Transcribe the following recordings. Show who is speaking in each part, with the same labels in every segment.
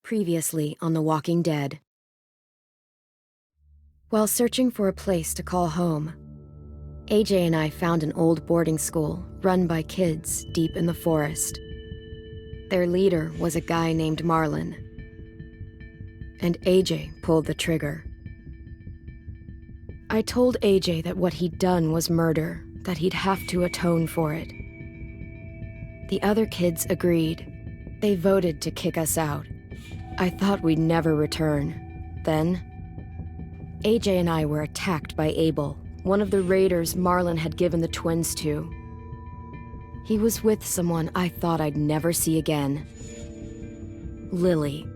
Speaker 1: Previously on The Walking Dead. While searching for a place to call home, AJ and I found an old boarding school run by kids deep in the forest. Their leader was a guy named Marlon, and AJ pulled the trigger. I told AJ that what he'd done was murder, that he'd have to atone for it. The other kids agreed. They voted to kick us out. I thought we'd never return. Then, AJ and I were attacked by Abel, one of the raiders Marlon had given the twins to. He was with someone I thought I'd never see again. Lily.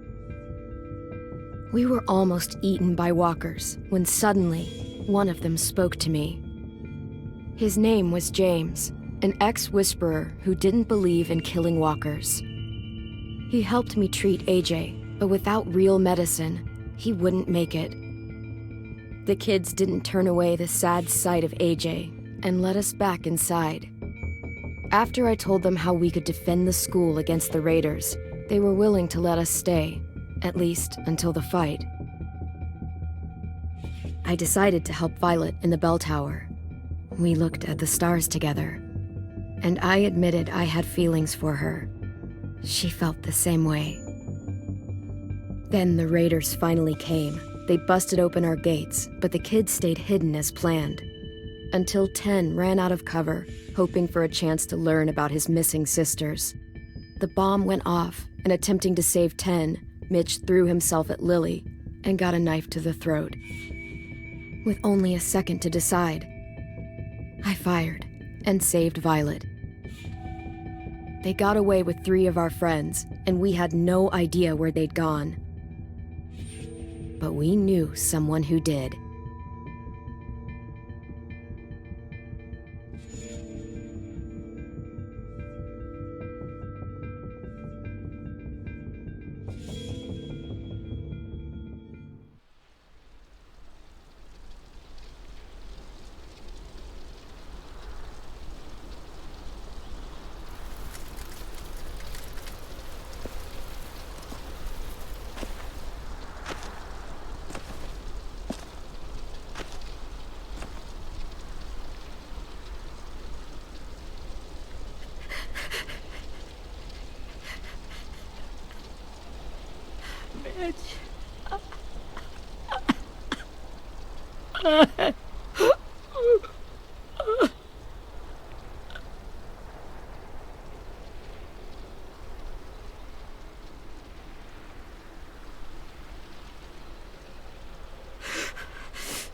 Speaker 1: We were almost eaten by walkers when suddenly, one of them spoke to me. His name was James, an ex-whisperer who didn't believe in killing walkers. He helped me treat AJ, but without real medicine, he wouldn't make it. The kids didn't turn away the sad sight of AJ and let us back inside. After I told them how we could defend the school against the raiders, they were willing to let us stay, at least until the fight. I decided to help Violet in the bell tower. We looked at the stars together, and I admitted I had feelings for her. She felt the same way. Then the raiders finally came. They busted open our gates, but the kids stayed hidden as planned. Until 10 ran out of cover, hoping for a chance to learn about his missing sisters. The bomb went off, and attempting to save 10, Mitch threw himself at Lily and got a knife to the throat. With only a second to decide, I fired and saved Violet. They got away with 3 of our friends, and we had no idea where they'd gone. But we knew someone who did.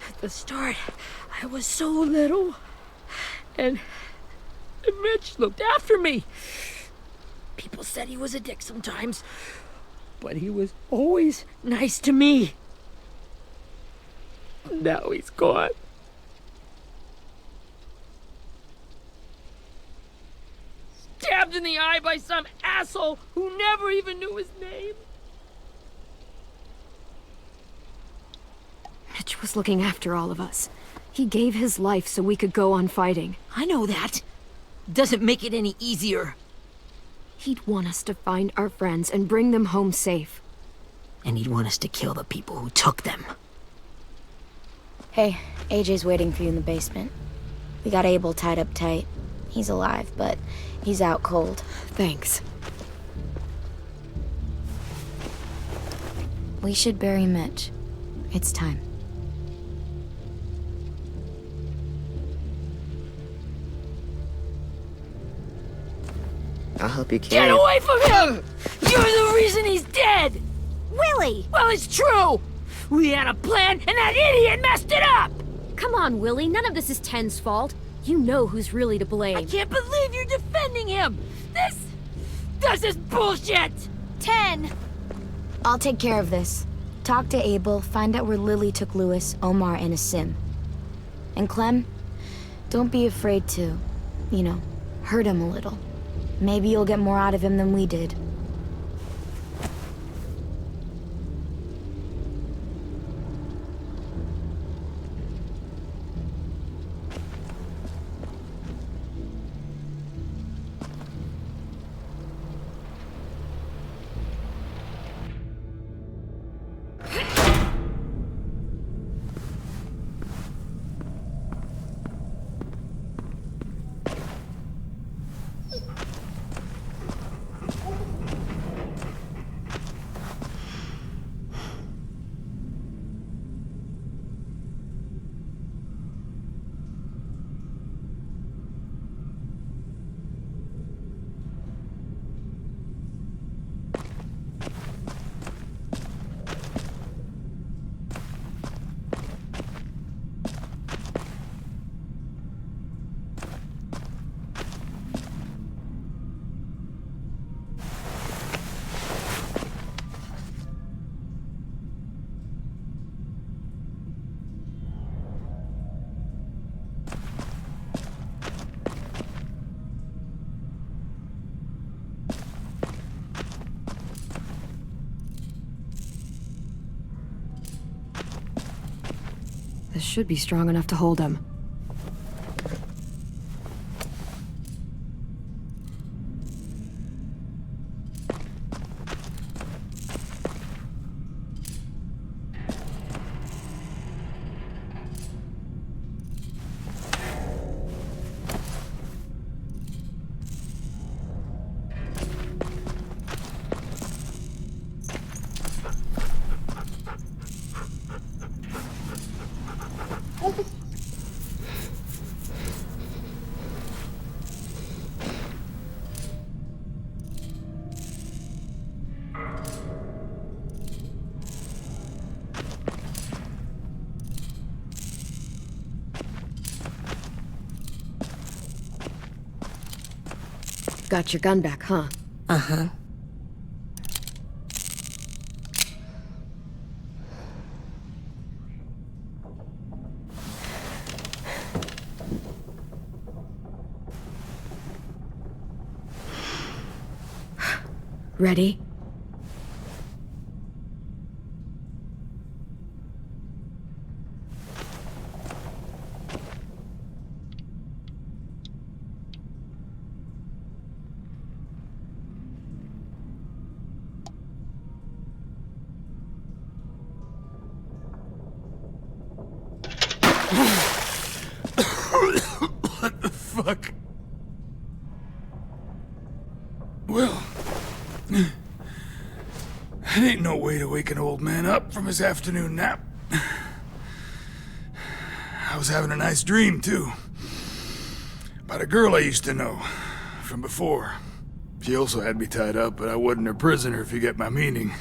Speaker 2: At the start, I was so little, and Mitch looked after me. People said he was a dick sometimes, but he was always nice to me. Now he's gone. Stabbed in the eye by some asshole who never even knew his name.
Speaker 1: Mitch was looking after all of us. He gave his life so we could go on fighting.
Speaker 2: I know that. Doesn't make it any easier.
Speaker 1: He'd want us to find our friends and bring them home safe.
Speaker 2: And he'd want us to kill the people who took them.
Speaker 3: Hey, AJ's waiting for you in the basement. We got Abel tied up tight. He's alive, but he's out cold.
Speaker 1: Thanks.
Speaker 3: We should bury Mitch. It's time.
Speaker 4: I'll help you carry.
Speaker 2: Get away from him! You're the reason he's dead!
Speaker 3: Willie!
Speaker 2: Well, it's true! We had a plan, and that idiot messed it up!
Speaker 1: Come on, Willie. None of this is Ten's fault. You know who's really to blame.
Speaker 2: I can't believe you're defending him! This is bullshit!
Speaker 3: 10! I'll take care of this. Talk to Abel, find out where Lily took Lewis, Omar, and Asim. And Clem, don't be afraid to, hurt him a little. Maybe you'll get more out of him than we did.
Speaker 1: This should be strong enough to hold him. Got your gun back, huh?
Speaker 4: Uh-huh.
Speaker 1: Ready?
Speaker 5: What the fuck? Well, that ain't no way to wake an old man up from his afternoon nap. I was having a nice dream, too. About a girl I used to know from before. She also had me tied up, but I wasn't her prisoner, if you get my meaning.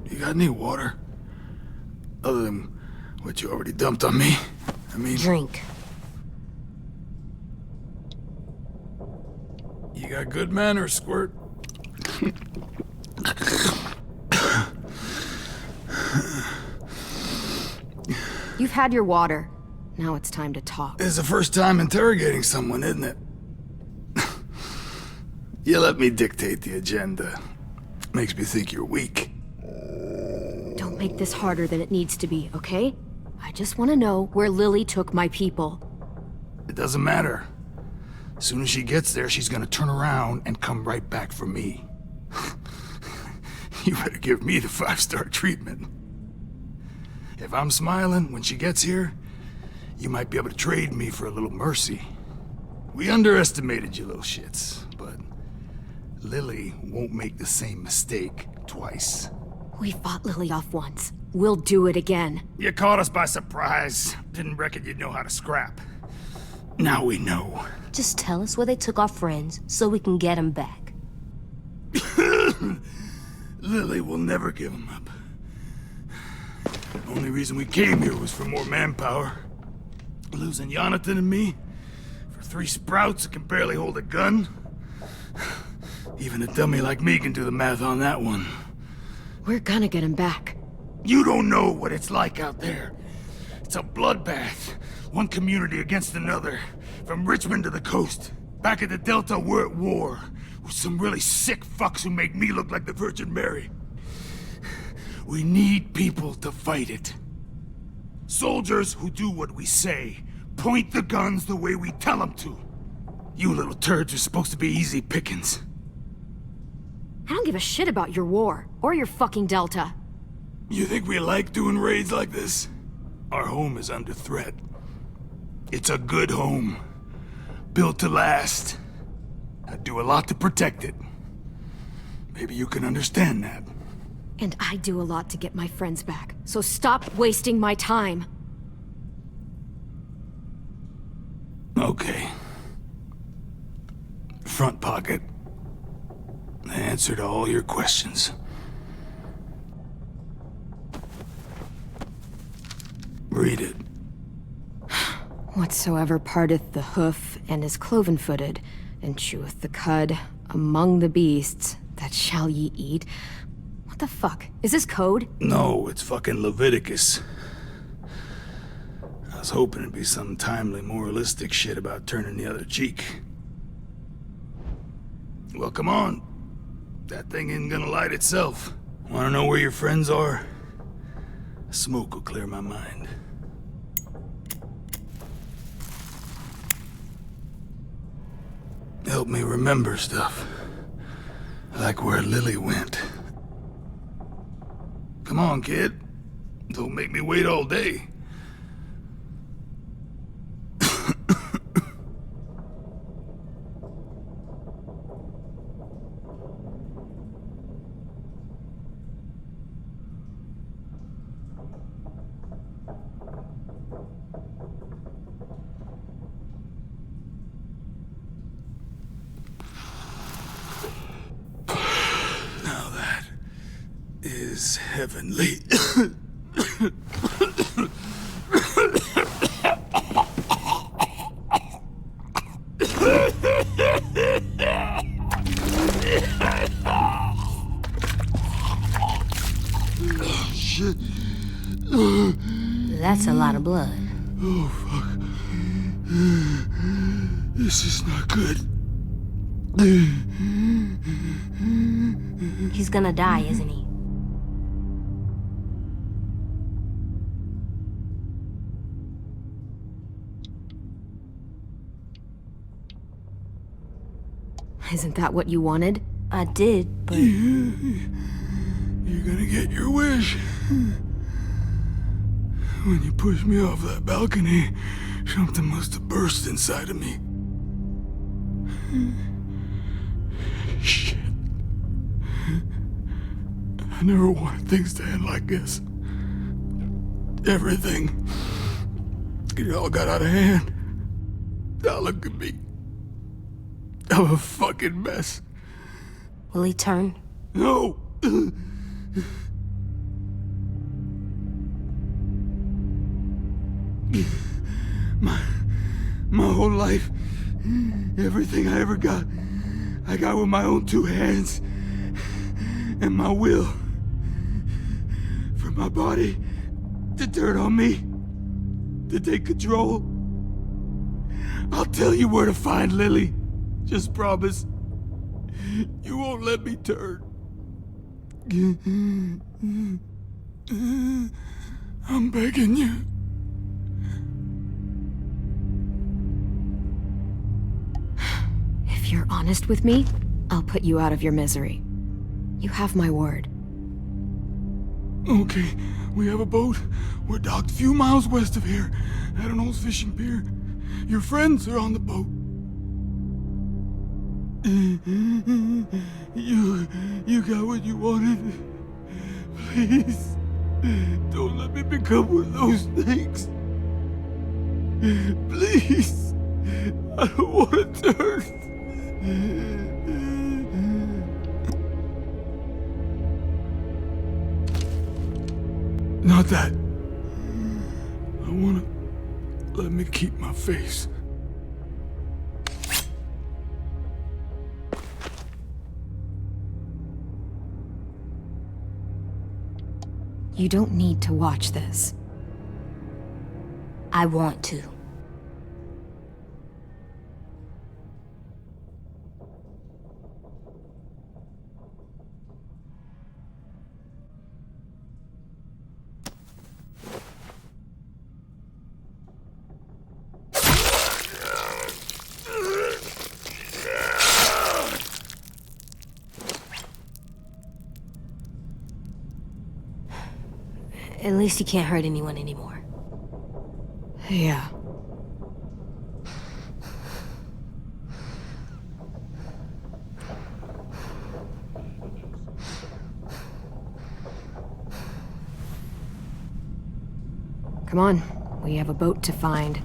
Speaker 5: You got any water? Other than what you already dumped on me? I mean...
Speaker 4: Drink.
Speaker 5: You got good manners, Squirt.
Speaker 1: You've had your water. Now it's time to talk.
Speaker 5: It's the first time interrogating someone, isn't it? You let me dictate the agenda. Makes me think you're weak.
Speaker 1: Don't make this harder than it needs to be, okay? I just want to know where Lily took my people.
Speaker 5: It doesn't matter. As soon as she gets there, she's gonna turn around and come right back for me. You better give me the 5-star treatment. If I'm smiling when she gets here, you might be able to trade me for a little mercy. We underestimated you little shits, but Lily won't make the same mistake twice.
Speaker 1: We fought Lily off once. We'll do it again.
Speaker 5: You caught us by surprise. Didn't reckon you'd know how to scrap. Now we know.
Speaker 4: Just tell us where they took our friends so we can get them back.
Speaker 5: Lily will never give them up. The only reason we came here was for more manpower. Losing Jonathan and me for 3 sprouts that can barely hold a gun. Even a dummy like me can do the math on that one.
Speaker 1: We're gonna get him back.
Speaker 5: You don't know what it's like out there. It's a bloodbath. One community against another. From Richmond to the coast. Back at the Delta, we're at war. With some really sick fucks who make me look like the Virgin Mary. We need people to fight it. Soldiers who do what we say. Point the guns the way we tell them to. You little turds are supposed to be easy pickings.
Speaker 1: I don't give a shit about your war, or your fucking Delta.
Speaker 5: You think we like doing raids like this? Our home is under threat. It's a good home. Built to last. I'd do a lot to protect it. Maybe you can understand that.
Speaker 1: And I do a lot to get my friends back, so stop wasting my time.
Speaker 5: Okay. Front pocket. The answer to all your questions. Read it.
Speaker 1: Whatsoever parteth the hoof and is cloven-footed, and cheweth the cud among the beasts, that shall ye eat. What the fuck? Is this code?
Speaker 5: No, it's fucking Leviticus. I was hoping it'd be some timely moralistic shit about turning the other cheek. Well, come on. That thing isn't gonna light itself. Wanna know where your friends are? Smoke will clear my mind. Help me remember stuff. Like where Lily went. Come on, kid. Don't make me wait all day. Is heavenly. Shit.
Speaker 4: That's a lot of blood.
Speaker 5: Oh, fuck. This is not good.
Speaker 4: He's gonna die, isn't he?
Speaker 1: Isn't that what you wanted?
Speaker 4: I did, but...
Speaker 5: You're gonna get your wish. When you pushed me off that balcony, something must have burst inside of me. Shit. I never wanted things to end like this. Everything. It all got out of hand. Now look at me. I'm a fucking mess.
Speaker 4: Will he turn?
Speaker 5: No! My whole life, everything I ever got, I got with my own two hands and my will. For my body to turn on me, to take control. I'll tell you where to find Lily. Just promise, you won't let me turn. I'm begging you.
Speaker 1: If you're honest with me, I'll put you out of your misery. You have my word.
Speaker 5: Okay, we have a boat. We're docked a few miles west of here, at an old fishing pier. Your friends are on the boat. You got what you wanted. Please, don't let me become one of those things. Please, I don't want to turn. Not that. I want to let me keep my face.
Speaker 1: You don't need to watch this.
Speaker 4: I want to. At least he can't hurt anyone anymore.
Speaker 1: Yeah. Come on, we have a boat to find.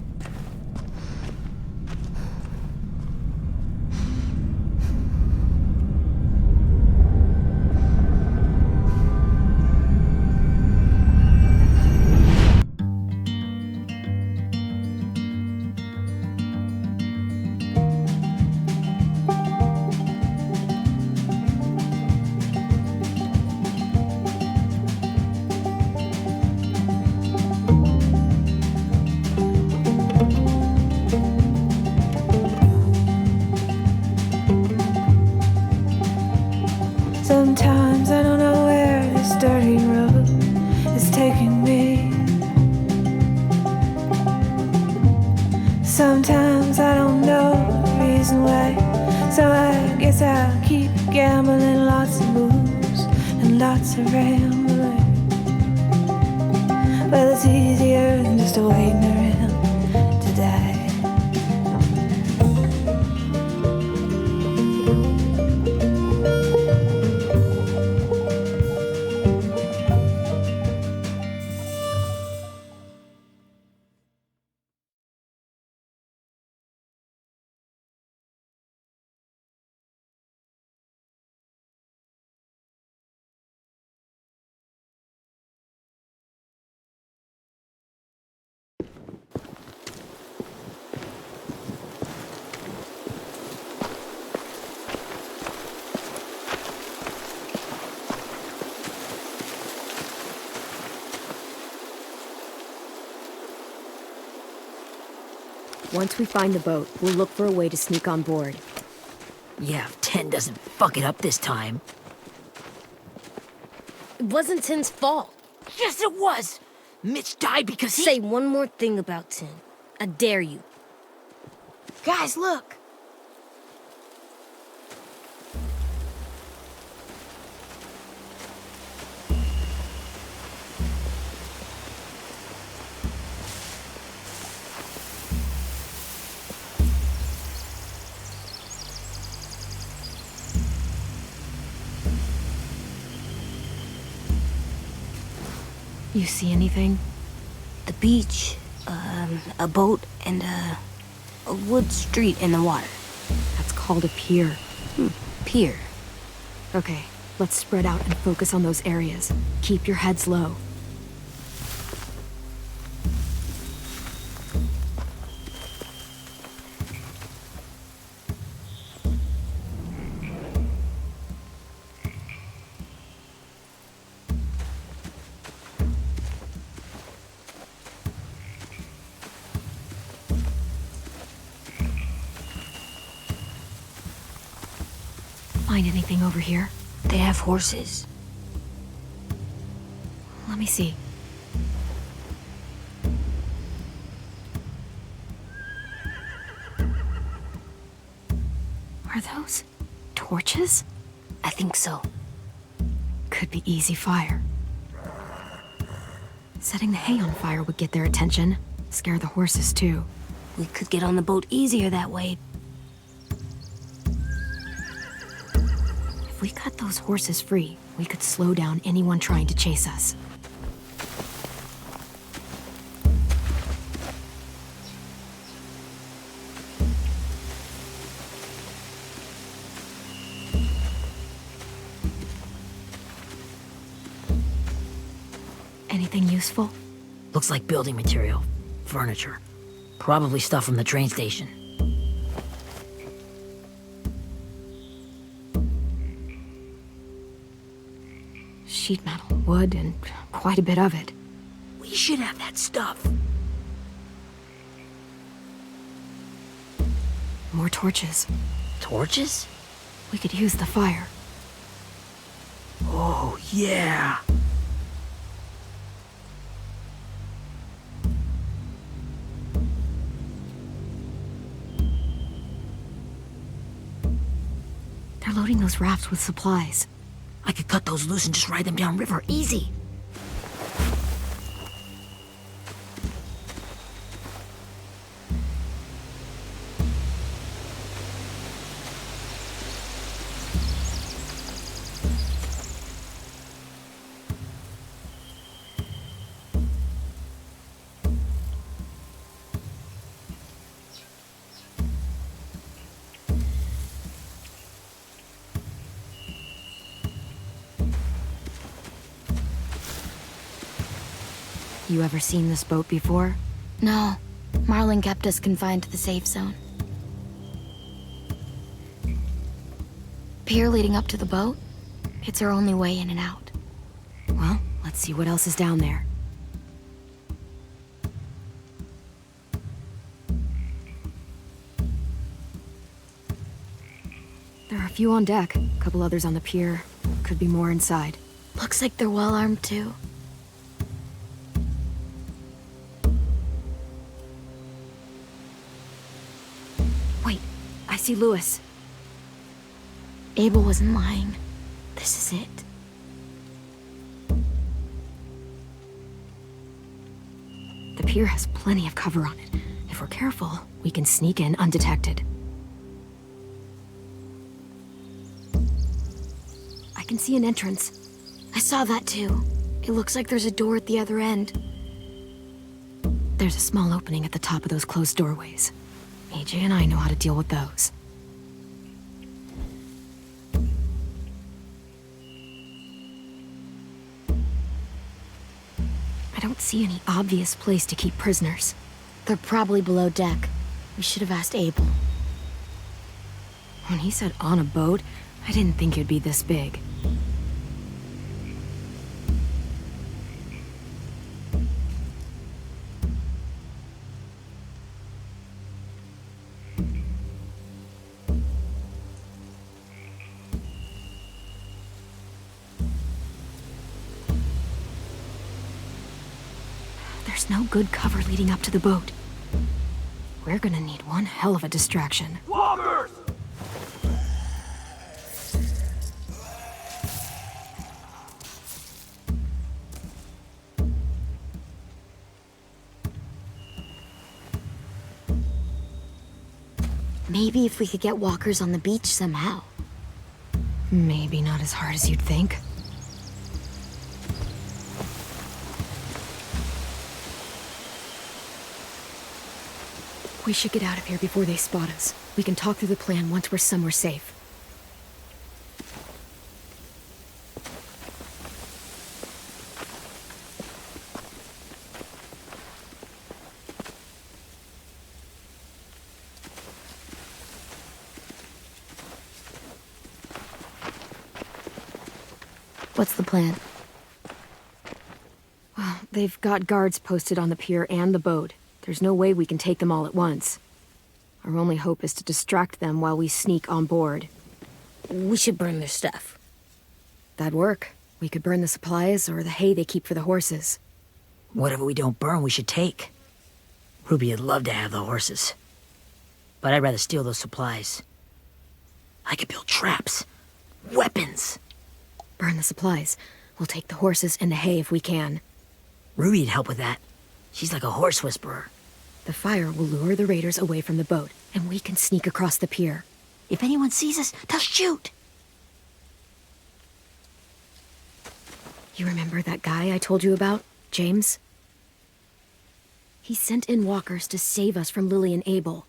Speaker 6: Sometimes I don't know where this dirty road is taking me. Sometimes I don't know the reason why, so I guess I'll keep gambling. Lots of moves and lots of rambling. Well, it's easier than just waiting around to die.
Speaker 1: Once we find the boat, we'll look for a way to sneak on board.
Speaker 2: Yeah, if 10 doesn't fuck it up this time.
Speaker 4: It wasn't Tin's fault.
Speaker 2: Yes, it was! Mitch died because he—
Speaker 4: Say one more thing about Tin. I dare you.
Speaker 3: Guys, look!
Speaker 1: You see anything?
Speaker 4: The beach, a boat, and a wood street in the water.
Speaker 1: That's called a pier.
Speaker 4: Pier.
Speaker 1: Okay, let's spread out and focus on those areas. Keep your heads low. Find anything over here?
Speaker 4: They have horses.
Speaker 1: Let me see. Are those torches?
Speaker 4: I think so.
Speaker 1: Could be easy fire. Setting the hay on fire would get their attention. Scare the horses too.
Speaker 4: We could get on the boat easier that way.
Speaker 1: If we cut those horses free, we could slow down anyone trying to chase us. Anything useful?
Speaker 2: Looks like building material. Furniture. Probably stuff from the train station.
Speaker 1: Sheet metal, wood, and quite a bit of it.
Speaker 2: We should have that stuff.
Speaker 1: More torches.
Speaker 2: Torches?
Speaker 1: We could use the fire.
Speaker 2: Oh, yeah.
Speaker 1: They're loading those rafts with supplies.
Speaker 2: I could cut those loose and just ride them downriver. Easy.
Speaker 1: You ever seen this boat before?
Speaker 3: No. Marlin kept us confined to the safe zone. Pier leading up to the boat? It's our only way in and out.
Speaker 1: Well, let's see what else is down there. There are a few on deck, a couple others on the pier. Could be more inside.
Speaker 3: Looks like they're well armed too.
Speaker 1: Wait, I see Lewis.
Speaker 3: Abel wasn't lying. This is it.
Speaker 1: The pier has plenty of cover on it. If we're careful, we can sneak in undetected. I can see an entrance.
Speaker 3: I saw that too. It looks like there's a door at the other end.
Speaker 1: There's a small opening at the top of those closed doorways. AJ and I know how to deal with those. I don't see any obvious place to keep prisoners.
Speaker 3: They're probably below deck. We should have asked Abel.
Speaker 1: When he said on a boat, I didn't think it'd be this big. There's no good cover leading up to the boat. We're gonna need one hell of a distraction.
Speaker 5: Walkers!
Speaker 3: Maybe if we could get walkers on the beach somehow.
Speaker 1: Maybe not as hard as you'd think. We should get out of here before they spot us. We can talk through the plan once we're somewhere safe.
Speaker 3: What's the plan?
Speaker 1: Well, they've got guards posted on the pier and the boat. There's no way we can take them all at once. Our only hope is to distract them while we sneak on board.
Speaker 2: We should burn their stuff.
Speaker 1: That'd work. We could burn the supplies or the hay they keep for the horses.
Speaker 2: Whatever we don't burn, we should take. Ruby would love to have the horses. But I'd rather steal those supplies. I could build traps. Weapons.
Speaker 1: Burn the supplies. We'll take the horses and the hay if we can.
Speaker 2: Ruby'd help with that. She's like a horse whisperer.
Speaker 1: The fire will lure the raiders away from the boat, and we can sneak across the pier.
Speaker 2: If anyone sees us, they'll shoot.
Speaker 1: You remember that guy I told you about, James? He sent in walkers to save us from Lily and Abel.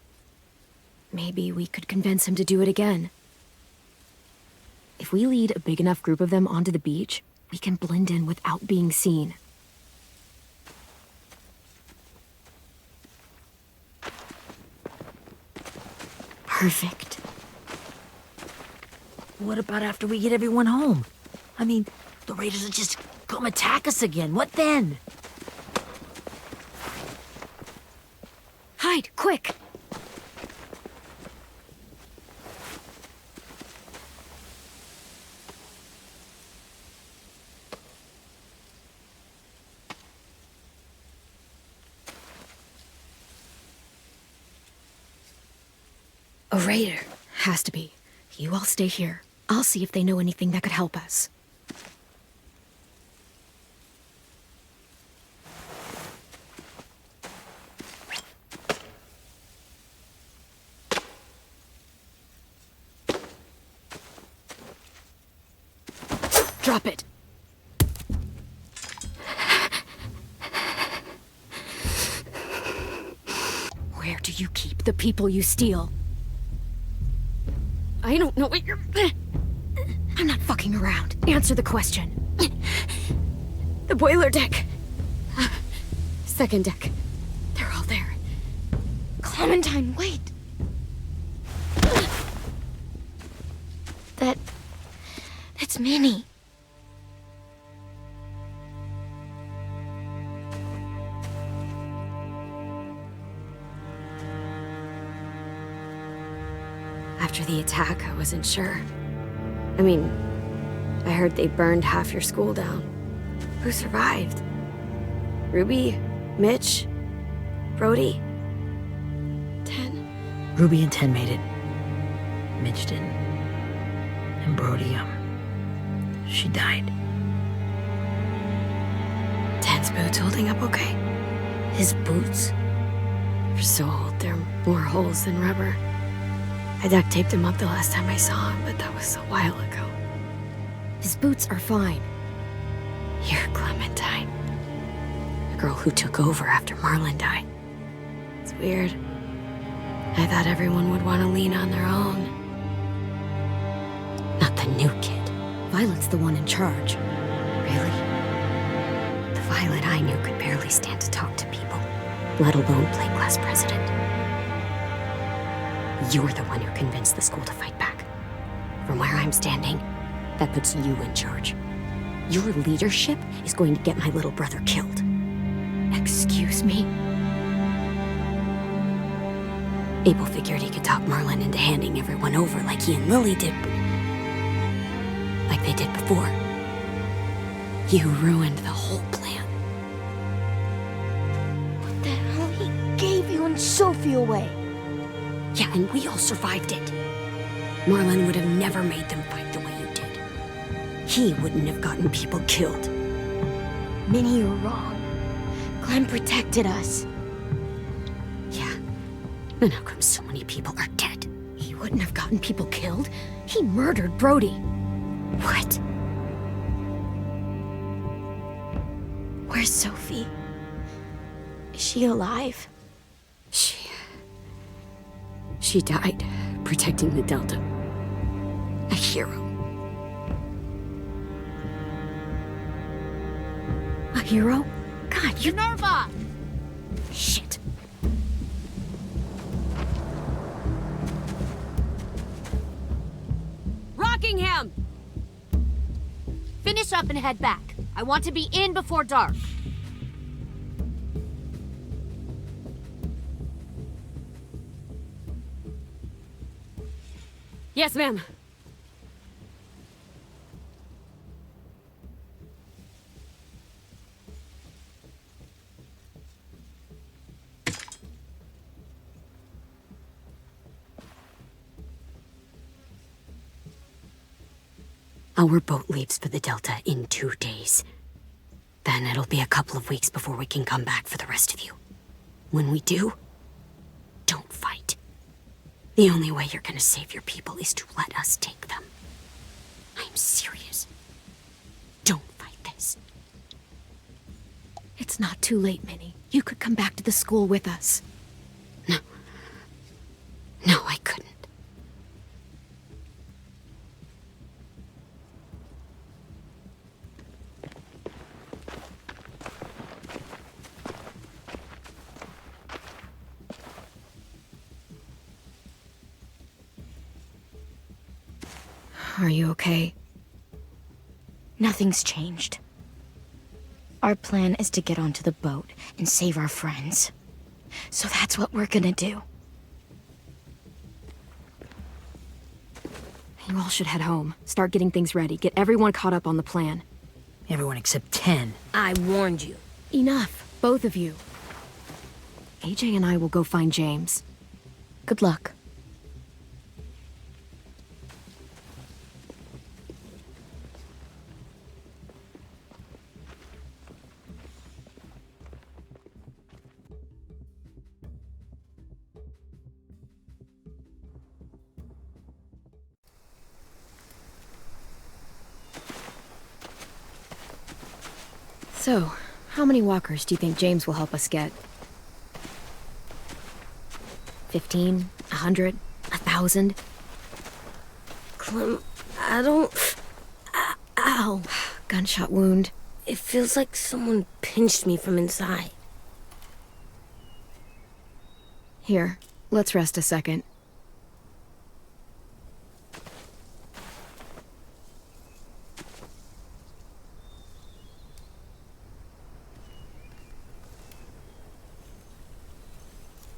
Speaker 1: Maybe we could convince him to do it again. If we lead a big enough group of them onto the beach, we can blend in without being seen.
Speaker 3: Perfect.
Speaker 2: What about after we get everyone home? I mean, the raiders will just come attack us again. What then?
Speaker 1: Hide, quick!
Speaker 3: A raider.
Speaker 1: Has to be. You all stay here. I'll see if they know anything that could help us. Drop it. Where do you keep the people you steal? I don't know what you're... I'm not fucking around. Answer the question. The boiler deck. Second deck. They're all there.
Speaker 3: Clementine, wait. That's Minnie.
Speaker 1: After the attack, I wasn't sure. I mean, I heard they burned half your school down. Who survived? Ruby? Mitch? Brody? 10?
Speaker 2: Ruby and 10 made it. Mitch didn't. And Brody, she died.
Speaker 1: 10's boots holding up okay?
Speaker 4: His boots?
Speaker 1: They're so old, there are more holes than rubber. I duct taped him up the last time I saw him, but that was a while ago. His boots are fine. You're Clementine. The girl who took over after Marlon died. It's weird. I thought everyone would want to lean on their own. Not the new kid. Violet's the one in charge. Really? The Violet I knew could barely stand to talk to people, let alone play class president. You're the one who convinced the school to fight back. From where I'm standing, that puts you in charge. Your leadership is going to get my little brother killed. Excuse me? Abel figured he could talk Marlon into handing everyone over like he and Lily did, but like they did before. You ruined the whole plan.
Speaker 4: What the hell? He gave you and Sophie away.
Speaker 1: Yeah, and we all survived it. Marlon would have never made them fight the way you did. He wouldn't have gotten people killed.
Speaker 3: Minnie, you're wrong. Clem protected us.
Speaker 1: Yeah, and how come so many people are dead? He wouldn't have gotten people killed. He murdered Brody. What?
Speaker 3: Where's Sophie? Is she alive?
Speaker 1: She died protecting the Delta. A hero. A hero? God, you...
Speaker 7: Minerva!
Speaker 1: Shit.
Speaker 7: Rockingham! Finish up and head back. I want to be in before dark.
Speaker 1: Yes, ma'am. Our boat leaves for the Delta in 2 days. Then it'll be a couple of weeks before we can come back for the rest of you. When we do, don't fight. The only way you're gonna save your people is to let us take them. I'm serious. Don't fight this. It's not too late, Minnie. You could come back to the school with us. No. No, I couldn't. Are you okay?
Speaker 3: Nothing's changed. Our plan is to get onto the boat and save our friends. So that's what we're gonna do.
Speaker 1: You all should head home. Start getting things ready. Get everyone caught up on the plan.
Speaker 2: Everyone except 10.
Speaker 4: I warned you.
Speaker 1: Enough, both of you. AJ and I will go find James.
Speaker 3: Good luck.
Speaker 1: So, how many walkers do you think James will help us get? 15? 100? 1,000?
Speaker 4: Clem, I don't... Ow.
Speaker 1: Gunshot wound.
Speaker 4: It feels like someone pinched me from inside.
Speaker 1: Here, let's rest a second.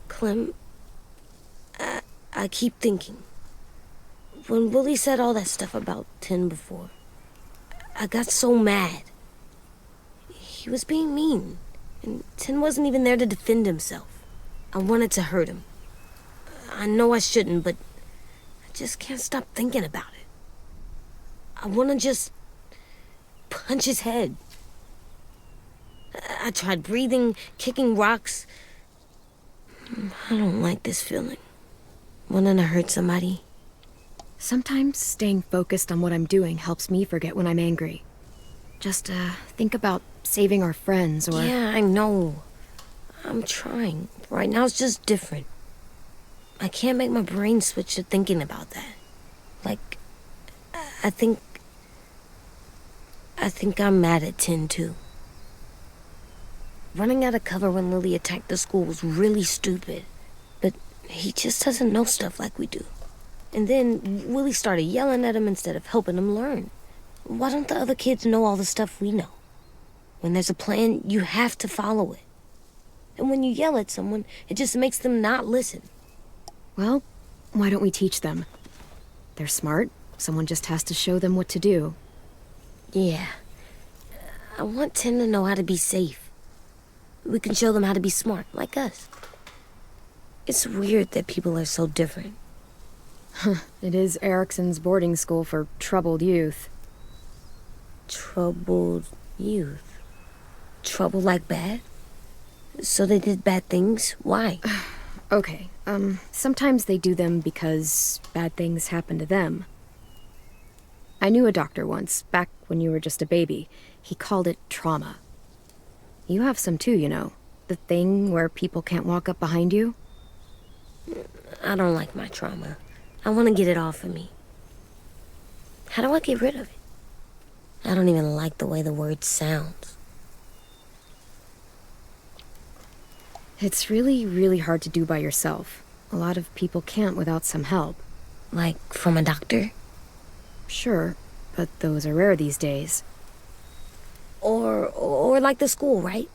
Speaker 4: Clem, I keep thinking. When Willie said all that stuff about 10 before, I got so mad. He was being mean, and Tin wasn't even there to defend himself. I wanted to hurt him. I know I shouldn't, but I just can't stop thinking about it. I want to just punch his head. I tried breathing, kicking rocks. I don't like this feeling. Wanting to hurt somebody.
Speaker 1: Sometimes staying focused on what I'm doing helps me forget when I'm angry. Just, think about saving our friends or...
Speaker 4: Yeah, I know. I'm trying. Right now it's just different. I can't make my brain switch to thinking about that. Like, I think I'm mad at Tin, too. Running out of cover when Lily attacked the school was really stupid. But he just doesn't know stuff like we do. And then Willie started yelling at him instead of helping him learn. Why don't the other kids know all the stuff we know? When there's a plan, you have to follow it. And when you yell at someone, it just makes them not listen.
Speaker 1: Well, why don't we teach them? They're smart. Someone just has to show them what to do.
Speaker 4: Yeah. I want Tin to know how to be safe. We can show them how to be smart, like us. It's weird that people are so different.
Speaker 1: It is Erickson's boarding school for troubled youth.
Speaker 4: Troubled youth? Trouble like bad? So they did bad things? Why?
Speaker 1: Okay, sometimes they do them because bad things happen to them. I knew a doctor once, back when you were just a baby. He called it trauma. You have some too, you know. The thing where people can't walk up behind you.
Speaker 4: I don't like my trauma. I want to get it off of me. How do I get rid of it? I don't even like the way the word sounds.
Speaker 1: It's really, really hard to do by yourself. A lot of people can't without some help.
Speaker 4: Like from a doctor?
Speaker 1: Sure, but those are rare these days.
Speaker 4: Or like the school, right?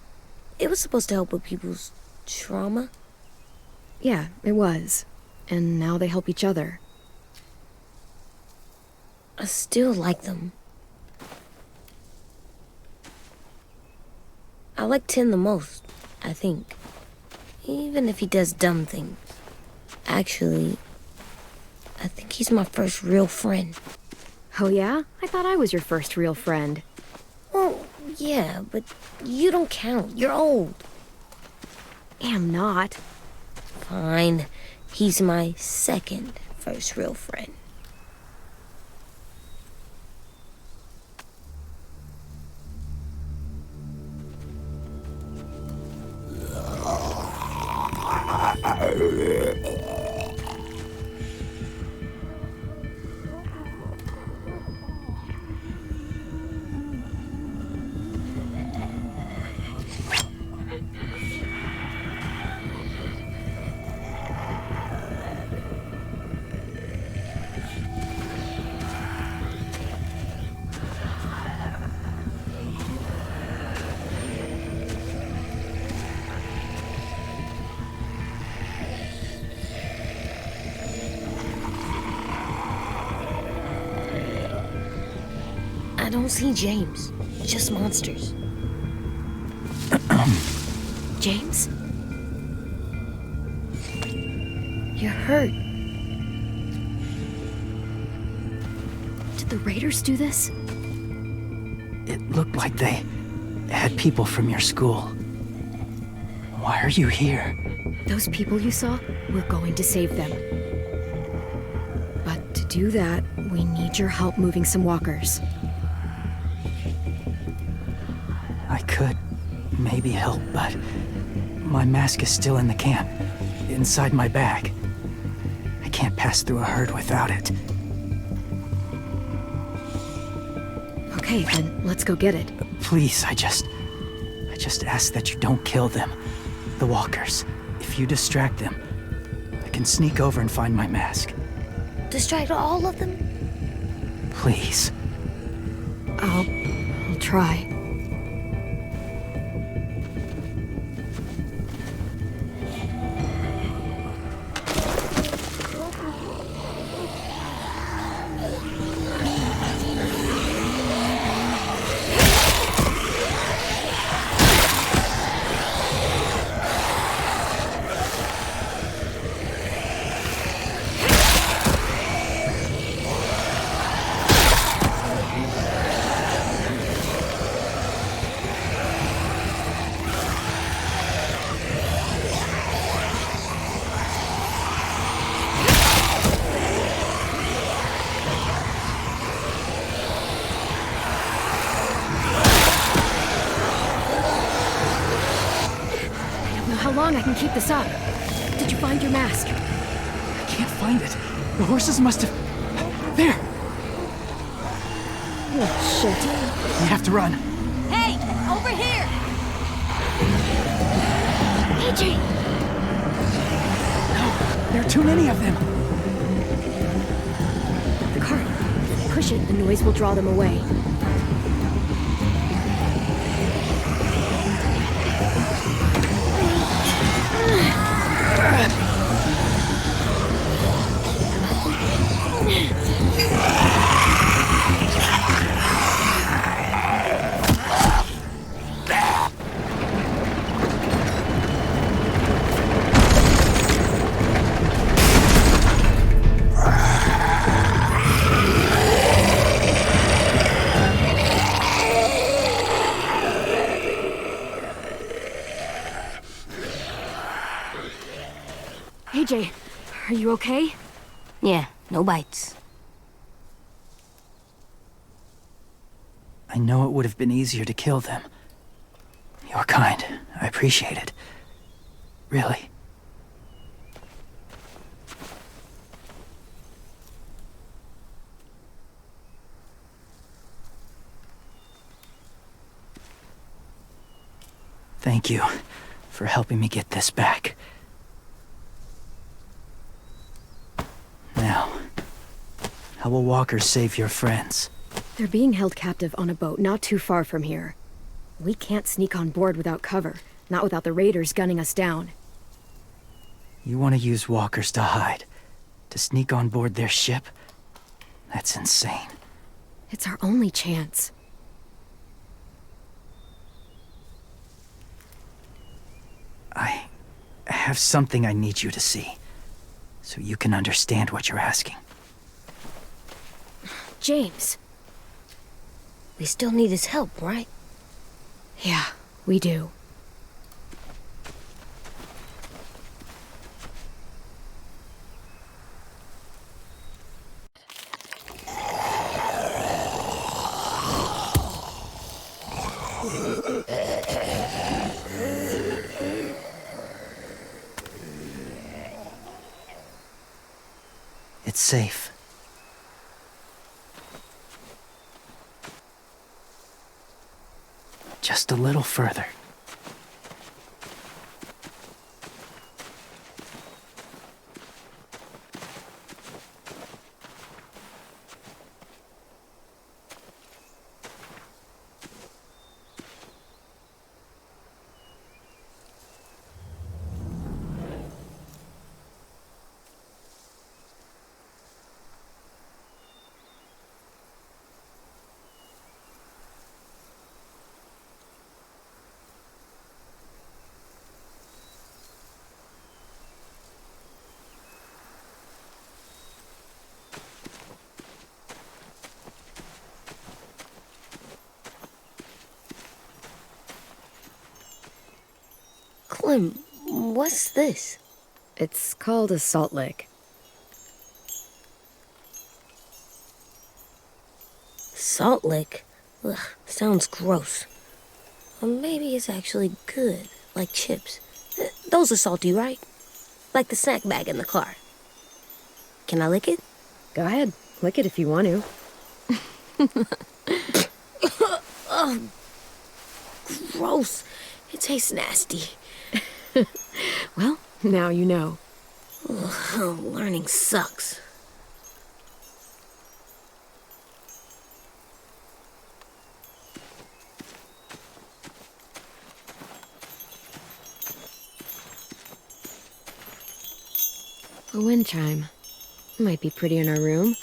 Speaker 4: It was supposed to help with people's trauma.
Speaker 1: Yeah, it was. And now they help each other.
Speaker 4: I still like them. I like Tin the most, I think. Even if he does dumb things. Actually, I think he's my first real friend.
Speaker 1: Oh yeah? I thought I was your first real friend.
Speaker 4: Well, yeah, but you don't count. You're old.
Speaker 1: Am not.
Speaker 4: Fine. He's my second first real friend. I don't see James. Just monsters.
Speaker 1: James? You're hurt. Did the raiders do this?
Speaker 8: It looked like they had people from your school. Why are you here?
Speaker 1: Those people you saw, we're going to save them. But to do that, we need your help moving some walkers.
Speaker 8: I could maybe help, but my mask is still in the camp, inside my bag. I can't pass through a herd without it.
Speaker 1: Okay, then let's go get it.
Speaker 8: Please, I just ask that you don't kill them. The walkers. If you distract them, I can sneak over and find my mask.
Speaker 4: Distract all of them?
Speaker 8: Please.
Speaker 1: I'll try. long I can keep this up. Did you find your mask?
Speaker 8: I can't find it. The horses must have... There!
Speaker 1: Oh, shit.
Speaker 8: We have to run.
Speaker 7: Hey, over here!
Speaker 1: AJ!
Speaker 8: No, there are too many of them.
Speaker 1: The cart. Push it, the noise will draw them away. AJ, are you okay?
Speaker 4: Yeah, no bites.
Speaker 8: I know it would have been easier to kill them. You're kind. I appreciate it. Really. Thank you for helping me get this back. Now, how will walkers save your friends?
Speaker 1: They're being held captive on a boat not too far from here. We can't sneak on board without cover, not without the raiders gunning us down.
Speaker 8: You want to use walkers to hide? To sneak on board their ship? That's insane.
Speaker 1: It's our only chance.
Speaker 8: I have something I need you to see, so you can understand what you're asking.
Speaker 1: James.
Speaker 4: We still need his help, right?
Speaker 1: Yeah, we do.
Speaker 8: It's safe. Just a little further.
Speaker 4: Clem, what's this?
Speaker 1: It's called a salt lick.
Speaker 4: Salt lick? Ugh, sounds gross. Or maybe it's actually good, like chips. Those are salty, right? Like the snack bag in the car. Can I lick it?
Speaker 1: Go ahead, lick it if you want to.
Speaker 4: Ugh, gross. It tastes nasty.
Speaker 1: Well, now you know.
Speaker 4: Ugh, learning sucks.
Speaker 1: A wind chime. Might be pretty in our room.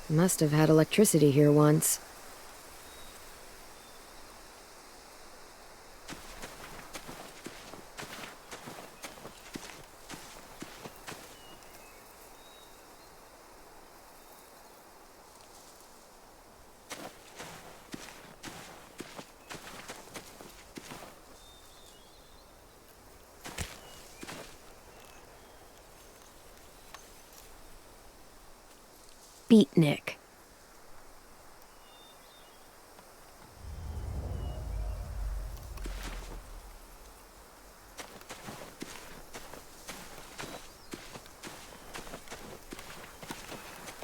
Speaker 1: Must have had electricity here once. Beatnik.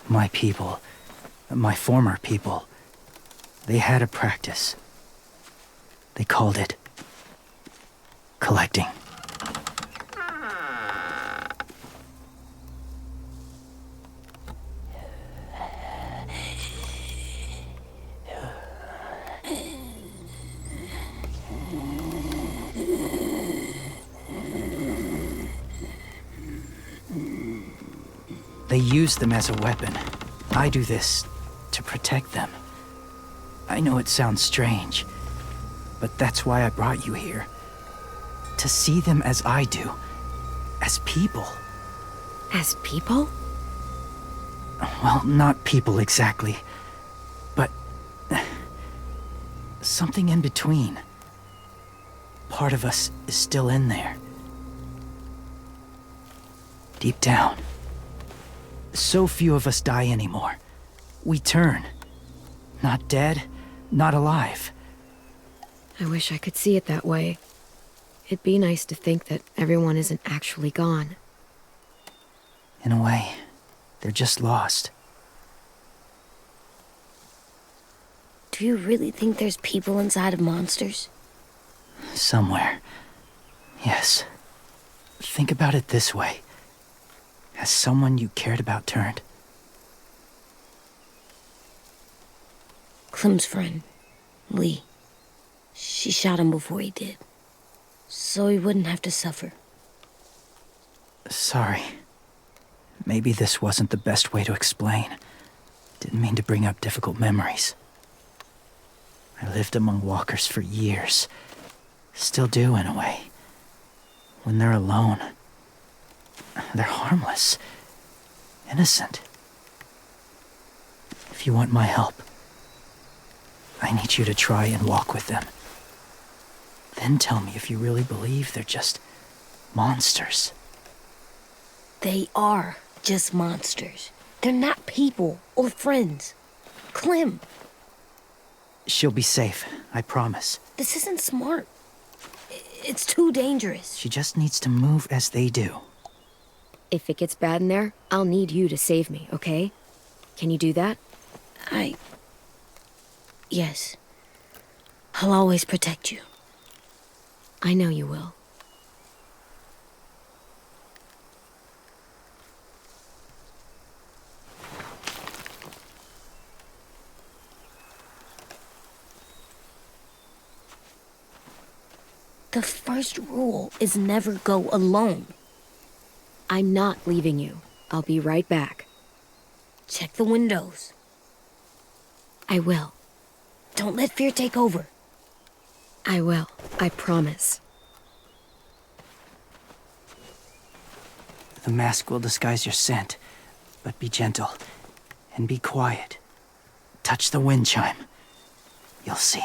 Speaker 8: My people, my former people, they had a practice. They called it collecting. They use them as a weapon. I do this to protect them. I know it sounds strange, but that's why I brought you here. To see them as I do. As people.
Speaker 1: As people?
Speaker 8: Well, not people exactly, but something in between. Part of us is still in there. Deep down. So few of us die anymore. We turn. Not dead, not alive.
Speaker 1: I wish I could see it that way. It'd be nice to think that everyone isn't actually gone.
Speaker 8: In a way, they're just lost.
Speaker 4: Do you really think there's people inside of monsters?
Speaker 8: Somewhere. Yes. Think about it this way. Has someone you cared about turned?
Speaker 4: Clem's friend, Lee. She shot him before he did. So he wouldn't have to suffer.
Speaker 8: Sorry. Maybe this wasn't the best way to explain. Didn't mean to bring up difficult memories. I lived among walkers for years. Still do, in a way. When they're alone, they're harmless. Innocent. If you want my help, I need you to try and walk with them. Then tell me if you really believe they're just monsters.
Speaker 4: They are just monsters. They're not people or friends. Clem,
Speaker 8: She'll be safe, I promise.
Speaker 4: this isn't smart. It's too dangerous.
Speaker 8: She just needs to move as they do.
Speaker 1: If it gets bad in there, I'll need you to save me, okay? Can you do that?
Speaker 4: Yes. I'll always protect you.
Speaker 1: I know you will.
Speaker 4: The first rule is never go alone.
Speaker 1: I'm not leaving you. I'll be right back.
Speaker 4: Check the windows.
Speaker 1: I will.
Speaker 4: Don't let fear take over.
Speaker 1: I will. I promise.
Speaker 8: The mask will disguise your scent, but be gentle and be quiet. Touch the wind chime. You'll see.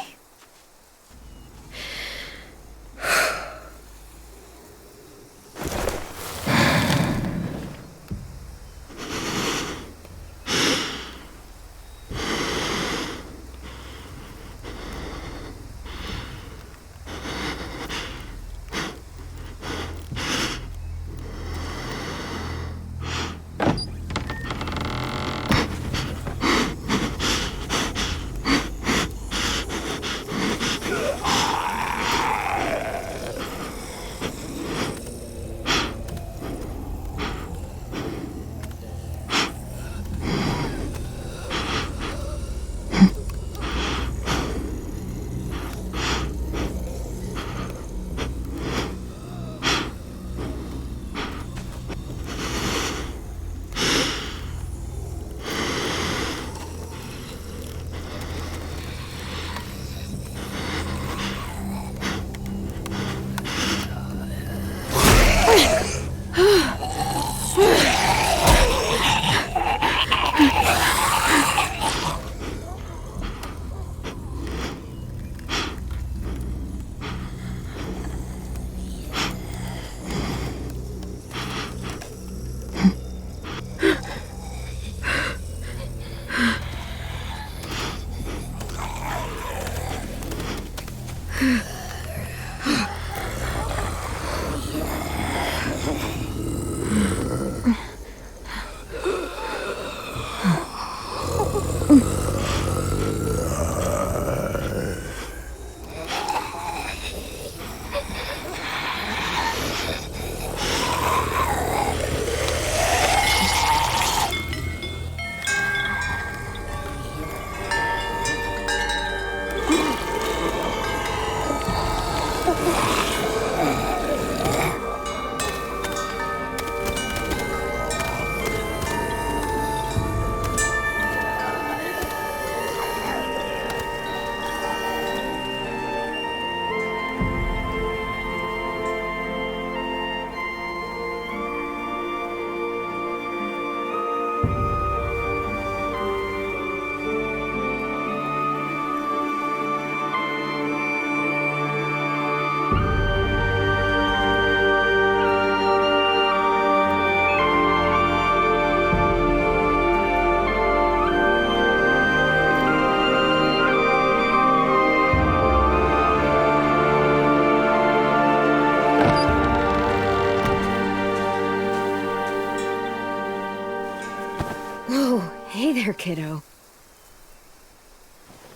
Speaker 1: Oh, hey there, kiddo.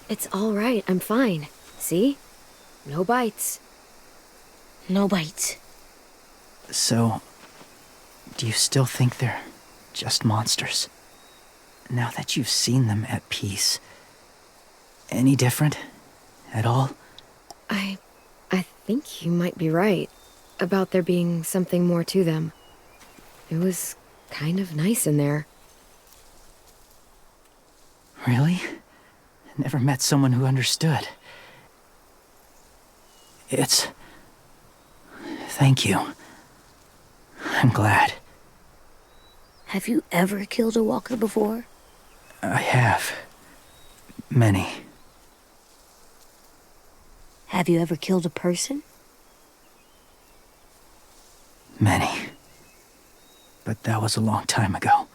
Speaker 1: It's all right, I'm fine. See? No bites.
Speaker 4: No bites.
Speaker 8: So, do you still think they're just monsters? Now that you've seen them at peace, any different at all?
Speaker 1: I think you might be right about there being something more to them. It was kind of nice in there.
Speaker 8: Really? Never met someone who understood. Thank you. I'm glad.
Speaker 4: Have you ever killed a walker before?
Speaker 8: I have. Many.
Speaker 4: Have you ever killed a person?
Speaker 8: Many. But that was a long time ago.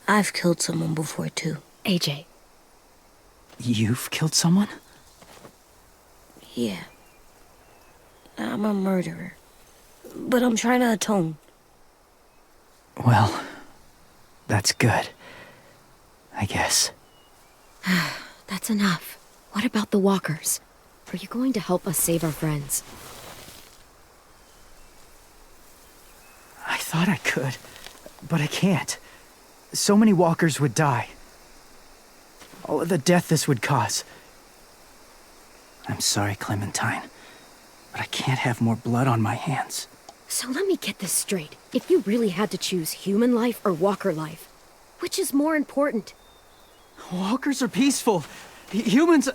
Speaker 4: I've killed someone before, too.
Speaker 1: AJ.
Speaker 8: You've killed someone?
Speaker 4: Yeah. I'm a murderer. But I'm trying to atone.
Speaker 8: Well, that's good. I guess.
Speaker 1: That's enough. What about the walkers? Are you going to help us save our friends?
Speaker 8: I thought I could, but I can't. So many walkers would die. All of the death this would cause. I'm sorry, Clementine, but I can't have more blood on my hands.
Speaker 1: So let me get this straight. If you really had to choose human life or walker life, which is more important?
Speaker 8: Walkers are peaceful. Humans...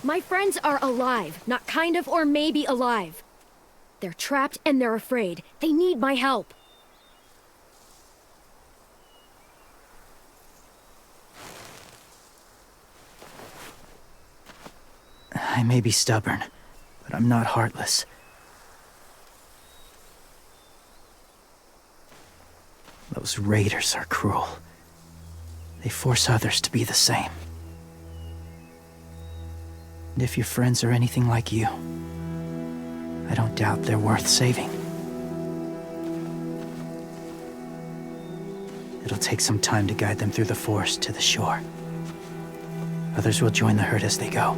Speaker 1: My friends are alive, not kind of or maybe alive. They're trapped and they're afraid. They need my help.
Speaker 8: I may be stubborn, but I'm not heartless. Those raiders are cruel. They force others to be the same. And if your friends are anything like you, I don't doubt they're worth saving. It'll take some time to guide them through the forest to the shore. Others will join the herd as they go.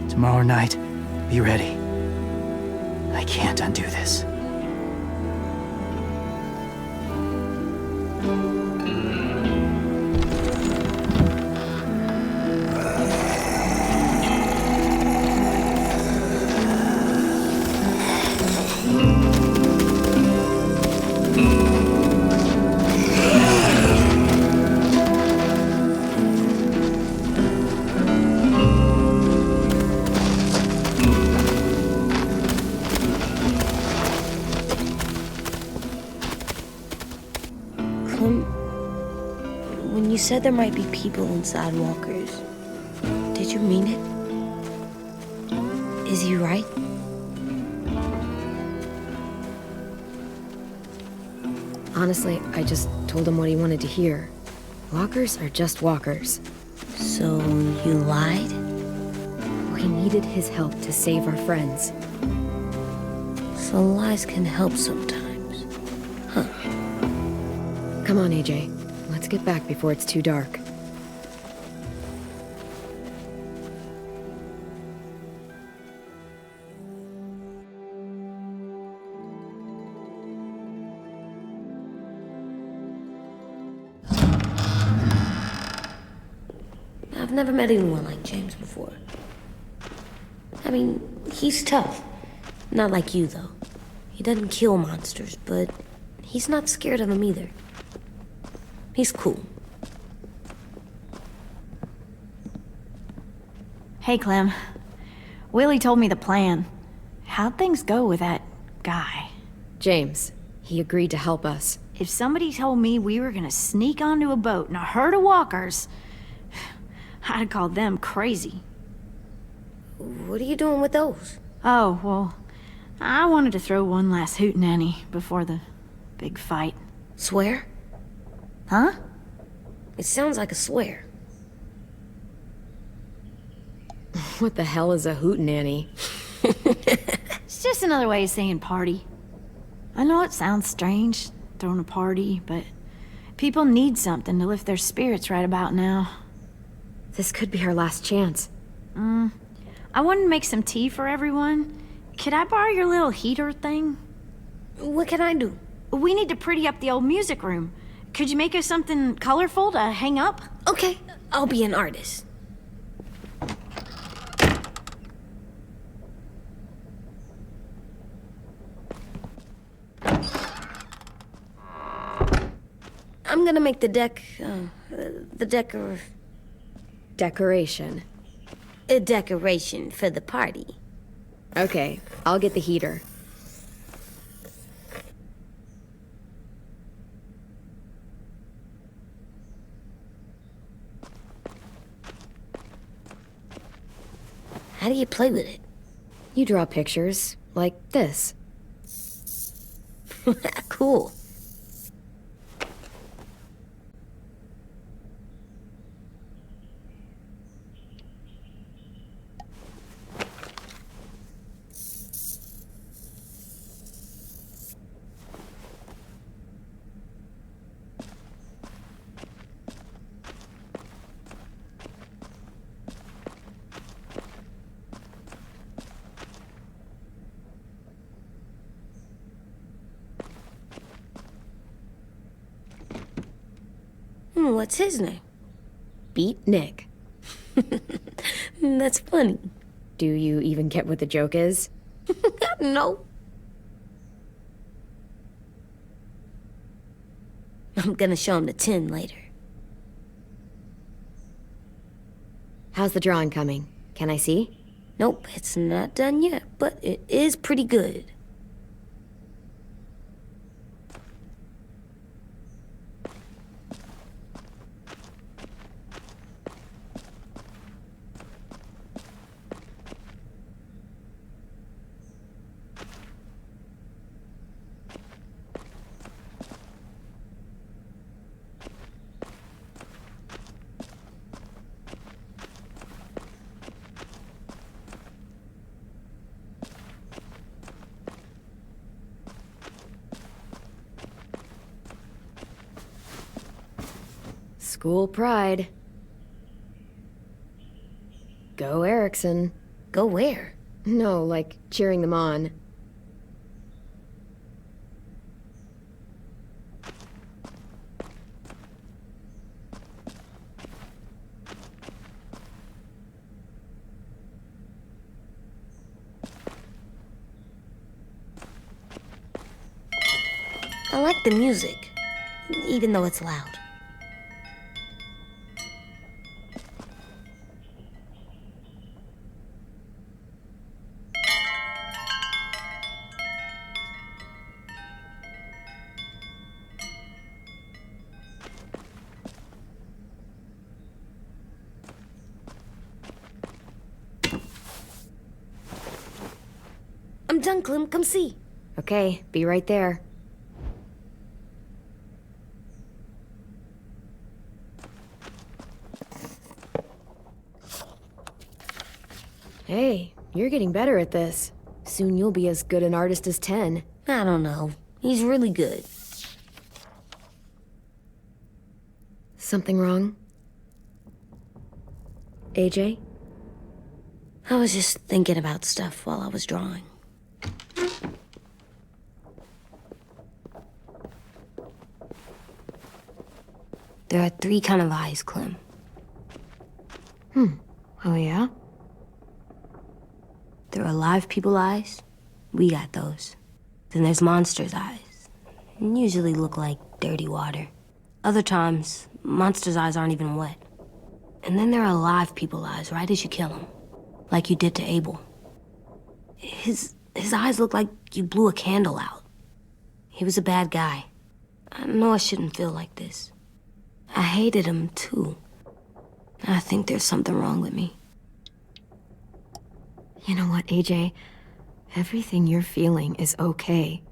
Speaker 8: Tomorrow night, be ready. I can't undo this.
Speaker 4: When you said there might be people inside walkers, did you mean it? Is he right?
Speaker 1: Honestly, I just told him what he wanted to hear. Walkers are just walkers.
Speaker 4: So you lied?
Speaker 1: We needed his help to save our friends.
Speaker 4: So lies can help sometimes. Huh.
Speaker 1: Come on, AJ. Let's get back before it's too dark.
Speaker 4: I've never met anyone like James before. I mean, he's tough. Not like you, though. He doesn't kill monsters, but he's not scared of them either. He's cool.
Speaker 9: Hey, Clem. Willie told me the plan. How'd things go with that guy?
Speaker 1: James, he agreed to help us.
Speaker 9: If somebody told me we were gonna sneak onto a boat in a herd of walkers, I'd call them crazy.
Speaker 4: What are you doing with those?
Speaker 9: Oh, well, I wanted to throw one last hootenanny before the big fight.
Speaker 4: Swear?
Speaker 9: Huh?
Speaker 4: It sounds like a swear.
Speaker 1: What the hell is a hootenanny?
Speaker 9: just another way of saying party. I know it sounds strange, throwing a party, but people need something to lift their spirits right about now.
Speaker 1: This could be our last chance.
Speaker 9: I wanted to make some tea for everyone. Could I borrow your little heater thing?
Speaker 4: What can I do?
Speaker 9: We need to pretty up the old music room. Could you make us something colorful to hang up?
Speaker 4: Okay, I'll be an artist. I'm gonna make the
Speaker 1: Decoration.
Speaker 4: a decoration for the party.
Speaker 1: Okay, I'll get the heater.
Speaker 4: How do you play with it?
Speaker 1: You draw pictures, like this.
Speaker 4: Cool. What's his name?
Speaker 1: Beat Nick.
Speaker 4: That's funny.
Speaker 1: Do you even get what the joke is?
Speaker 4: No. I'm gonna show him the tin later.
Speaker 1: How's the drawing coming? Can I see?
Speaker 4: Nope, it's not done yet, but it is pretty good.
Speaker 1: School pride. Go Erickson.
Speaker 4: Go where?
Speaker 1: No, like cheering them on.
Speaker 4: I like the music, even though it's loud. I'm done, Clem. Come see.
Speaker 1: Okay, be right there. Hey, you're getting better at this. Soon you'll be as good an artist as 10.
Speaker 4: I don't know. He's really good.
Speaker 1: Something wrong? AJ?
Speaker 4: I was just thinking about stuff while I was drawing. There are 3 kind of eyes, Clem.
Speaker 1: Oh yeah?
Speaker 4: There are live people eyes. We got those. Then there's monsters' eyes. Usually look like dirty water. Other times, monsters' eyes aren't even wet. And then there are live people eyes right as you kill them. Like you did to Abel. His eyes look like you blew a candle out. He was a bad guy. I know I shouldn't feel like this. I hated him, too. I think there's something wrong with me.
Speaker 1: You know what, AJ? Everything you're feeling is okay.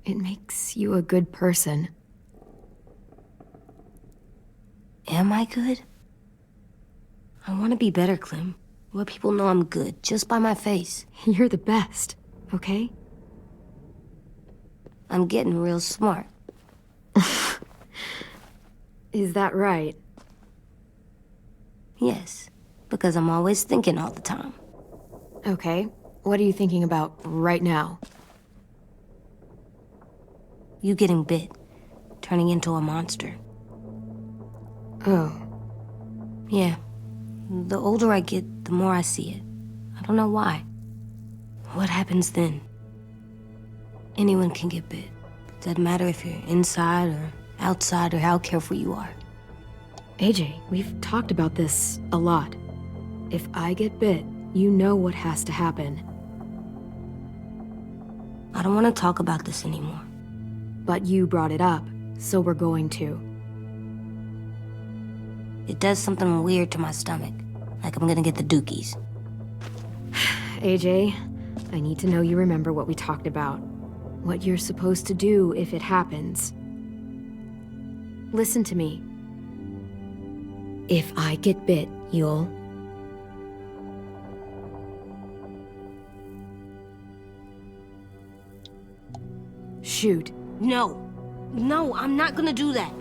Speaker 1: It makes you a good person.
Speaker 4: Am I good? I want to be better, Clem. where people know I'm good just by my face.
Speaker 1: You're the best, okay?
Speaker 4: I'm getting real smart.
Speaker 1: Is that right?
Speaker 4: Yes, because I'm always thinking all the time.
Speaker 1: Okay, what are you thinking about right now?
Speaker 4: You getting bit, turning into a monster.
Speaker 1: Oh.
Speaker 4: Yeah. The older I get, the more I see it. I don't know why. What happens then? Anyone can get bit. Doesn't matter if you're inside or outside or how careful you are.
Speaker 1: AJ, we've talked about this a lot. If I get bit, you know what has to happen.
Speaker 4: I don't want to talk about this anymore.
Speaker 1: But you brought it up, so we're going to.
Speaker 4: It does something weird to my stomach. Like I'm gonna get the dookies.
Speaker 1: AJ, I need to know you remember what we talked about. What you're supposed to do if it happens. Listen to me. If I get bit, you'll... shoot.
Speaker 4: No. No, I'm not gonna do that.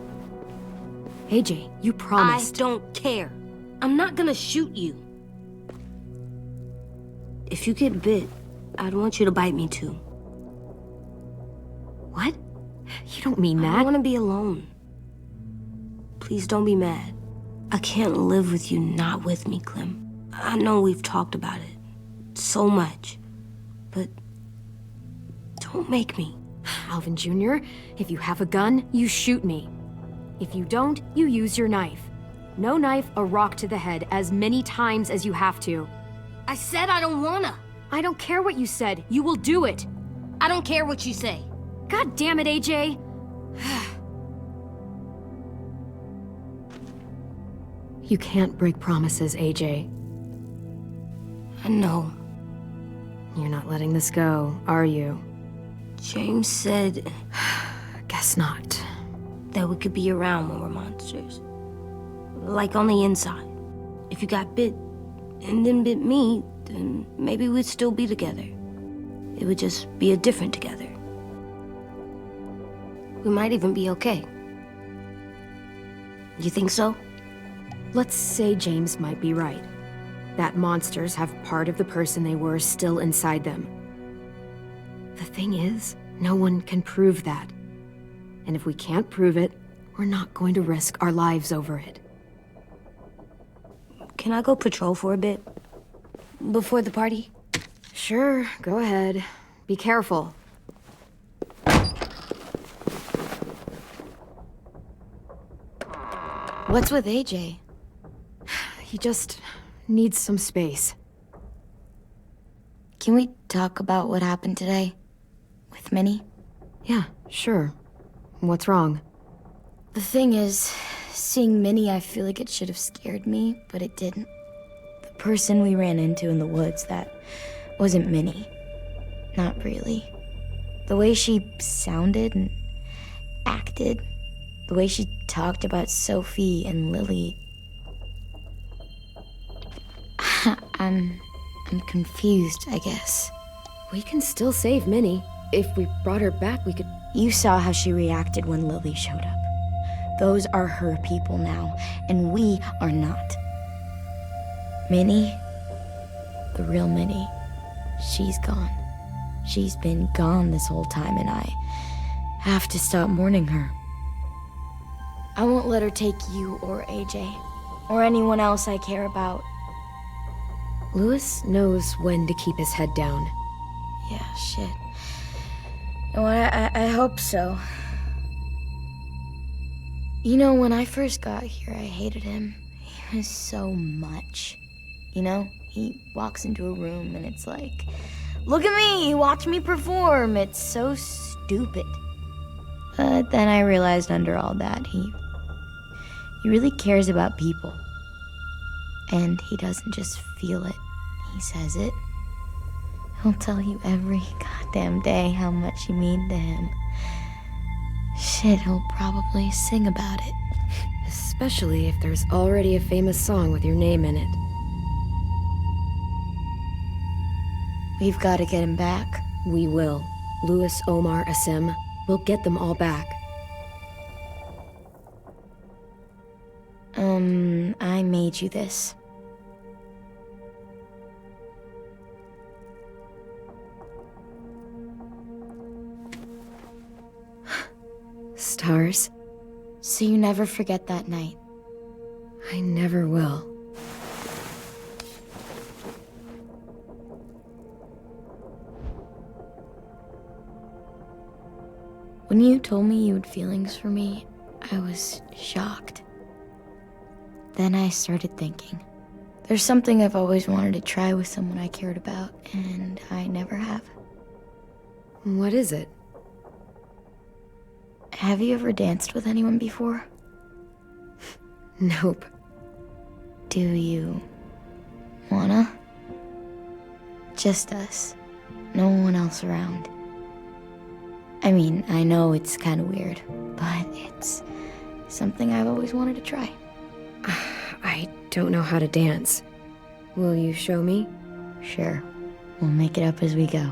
Speaker 1: AJ, you promised.
Speaker 4: I don't care. I'm not gonna shoot you. If you get bit, I'd want you to bite me too.
Speaker 1: What? You don't mean that.
Speaker 4: I want to be alone. Please don't be mad. I can't live with you not with me, Clem. I know we've talked about it so much, but don't make me.
Speaker 1: Alvin Jr., if you have a gun, you shoot me. If you don't, you use your knife. No knife, a rock to the head as many times as you have to.
Speaker 4: I said I don't wanna.
Speaker 1: I don't care what you said. You will do it.
Speaker 4: I don't care what you say.
Speaker 1: God damn it, AJ. You can't break promises, AJ.
Speaker 4: I know.
Speaker 1: You're not letting this go, are you?
Speaker 4: James said
Speaker 1: Guess not.
Speaker 4: that we could be around when we're monsters. Like on the inside. If you got bit and then bit me, then maybe we'd still be together. It would just be a different together. We might even be okay. You think so?
Speaker 1: Let's say James might be right. That monsters have part of the person they were still inside them. The thing is, no one can prove that. And if we can't prove it, we're not going to risk our lives over it.
Speaker 4: Can I go patrol for a bit? Before the party?
Speaker 1: Sure, go ahead. Be careful.
Speaker 3: What's with AJ?
Speaker 1: He just needs some space.
Speaker 3: Can we talk about what happened today? With Minnie?
Speaker 1: Yeah, sure. What's wrong?
Speaker 3: The thing is, seeing Minnie, I feel like it should have scared me, but it didn't. The person we ran into in the woods, that wasn't Minnie. Not really. The way she sounded and acted, the way she talked about Sophie and Lily. I'm confused, I guess.
Speaker 1: We can still save Minnie. If we brought her back, we could...
Speaker 3: You saw how she reacted when Lily showed up. Those are her people now, and we are not. Minnie, the real Minnie, she's gone. She's been gone this whole time, and I have to stop mourning her. I won't let her take you or AJ, or anyone else I care about.
Speaker 1: Louis knows when to keep his head down.
Speaker 3: Yeah, shit. No, I hope so. You know, when I first got here, I hated him. He was so much. You know, he walks into a room and it's like, look at me, watch me perform. It's so stupid. But then I realized under all that, he really cares about people. And he doesn't just feel it, he says it. He'll tell you every goddamn day how much you mean to him. Shit, he'll probably sing about it.
Speaker 1: Especially if there's already a famous song with your name in it.
Speaker 3: We've got to get him back.
Speaker 1: We will. Louis, Omar, Asim. We'll get them all back.
Speaker 3: I made you this.
Speaker 1: Stars?
Speaker 3: So you never forget that night.
Speaker 1: I never will.
Speaker 3: When you told me you had feelings for me, I was shocked. Then I started thinking. There's something I've always wanted to try with someone I cared about, and I never have.
Speaker 1: What is it?
Speaker 3: Have you ever danced with anyone before?
Speaker 1: Nope.
Speaker 3: Do you wanna? Just us. No one else around. I mean, I know it's kind of weird, but it's something I've always wanted to try.
Speaker 1: I don't know how to dance. Will you show me?
Speaker 3: Sure. We'll make it up as we go.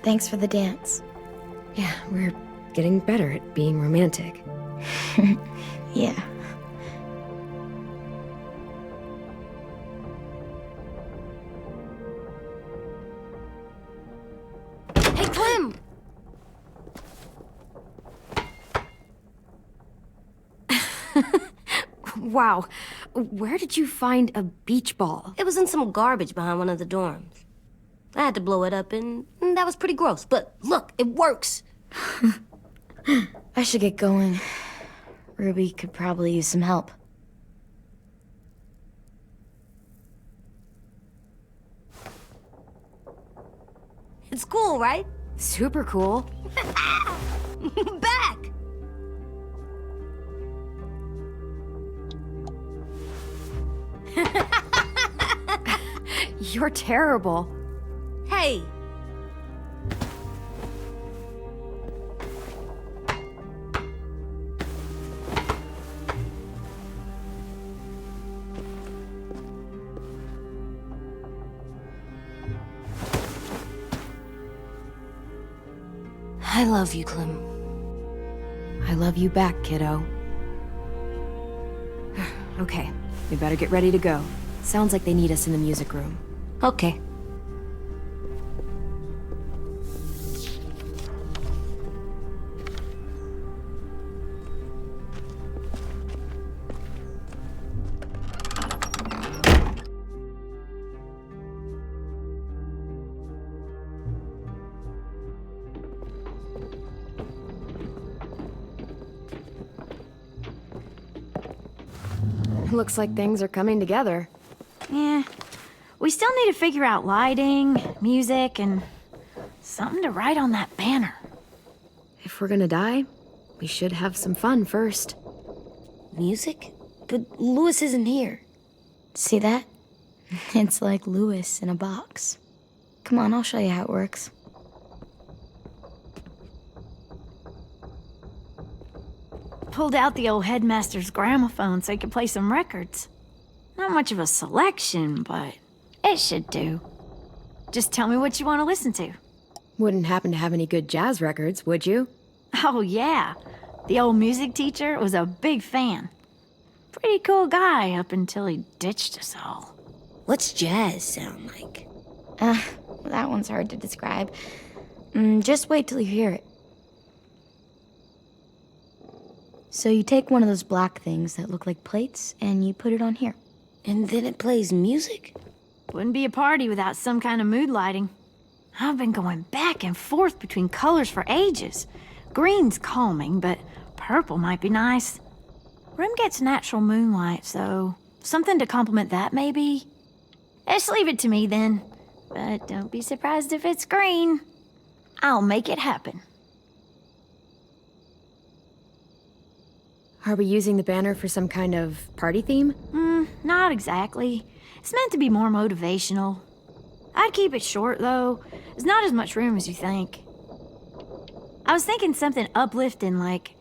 Speaker 3: Thanks for the dance.
Speaker 1: Yeah, we're getting better at being romantic.
Speaker 3: Yeah.
Speaker 4: Hey, Clem!
Speaker 1: Wow, where did you find a beach ball?
Speaker 4: It was in some garbage behind one of the dorms. I had to blow it up, and that was pretty gross. But look, it works.
Speaker 3: I should get going. Ruby could probably use some help.
Speaker 4: It's cool, right?
Speaker 1: Super cool.
Speaker 4: Back!
Speaker 1: You're terrible.
Speaker 4: Hey! I love you, Clem.
Speaker 1: I love you back, kiddo. Okay, we better get ready to go. Sounds like they need us in the music room.
Speaker 4: Okay.
Speaker 1: Looks like things are coming together.
Speaker 9: Yeah. We still need to figure out lighting, music, and something to write on that banner.
Speaker 1: If we're gonna die, we should have some fun first.
Speaker 4: Music? But Louis isn't here.
Speaker 3: See that? It's like Louis in a box. Come on, I'll show you how it works.
Speaker 9: Pulled out the old headmaster's gramophone so he could play some records. Not much of a selection, but it should do. Just tell me what you want to listen to.
Speaker 1: Wouldn't happen to have any good jazz records, would you?
Speaker 9: Oh, yeah. The old music teacher was a big fan. Pretty cool guy up until he ditched us all.
Speaker 4: What's jazz sound like?
Speaker 3: That one's hard to describe. Just wait till you hear it. So you take one of those black things that look like plates, and you put it on here.
Speaker 4: And then it plays music?
Speaker 9: Wouldn't be a party without some kind of mood lighting. I've been going back and forth between colors for ages. Green's calming, but purple might be nice. Room gets natural moonlight, so something to complement that, maybe? Just leave it to me, then. But don't be surprised if it's green. I'll make it happen.
Speaker 1: Are we using the banner for some kind of party theme?
Speaker 9: Not exactly. It's meant to be more motivational. I'd keep it short, though. There's not as much room as you think. I was thinking something uplifting like,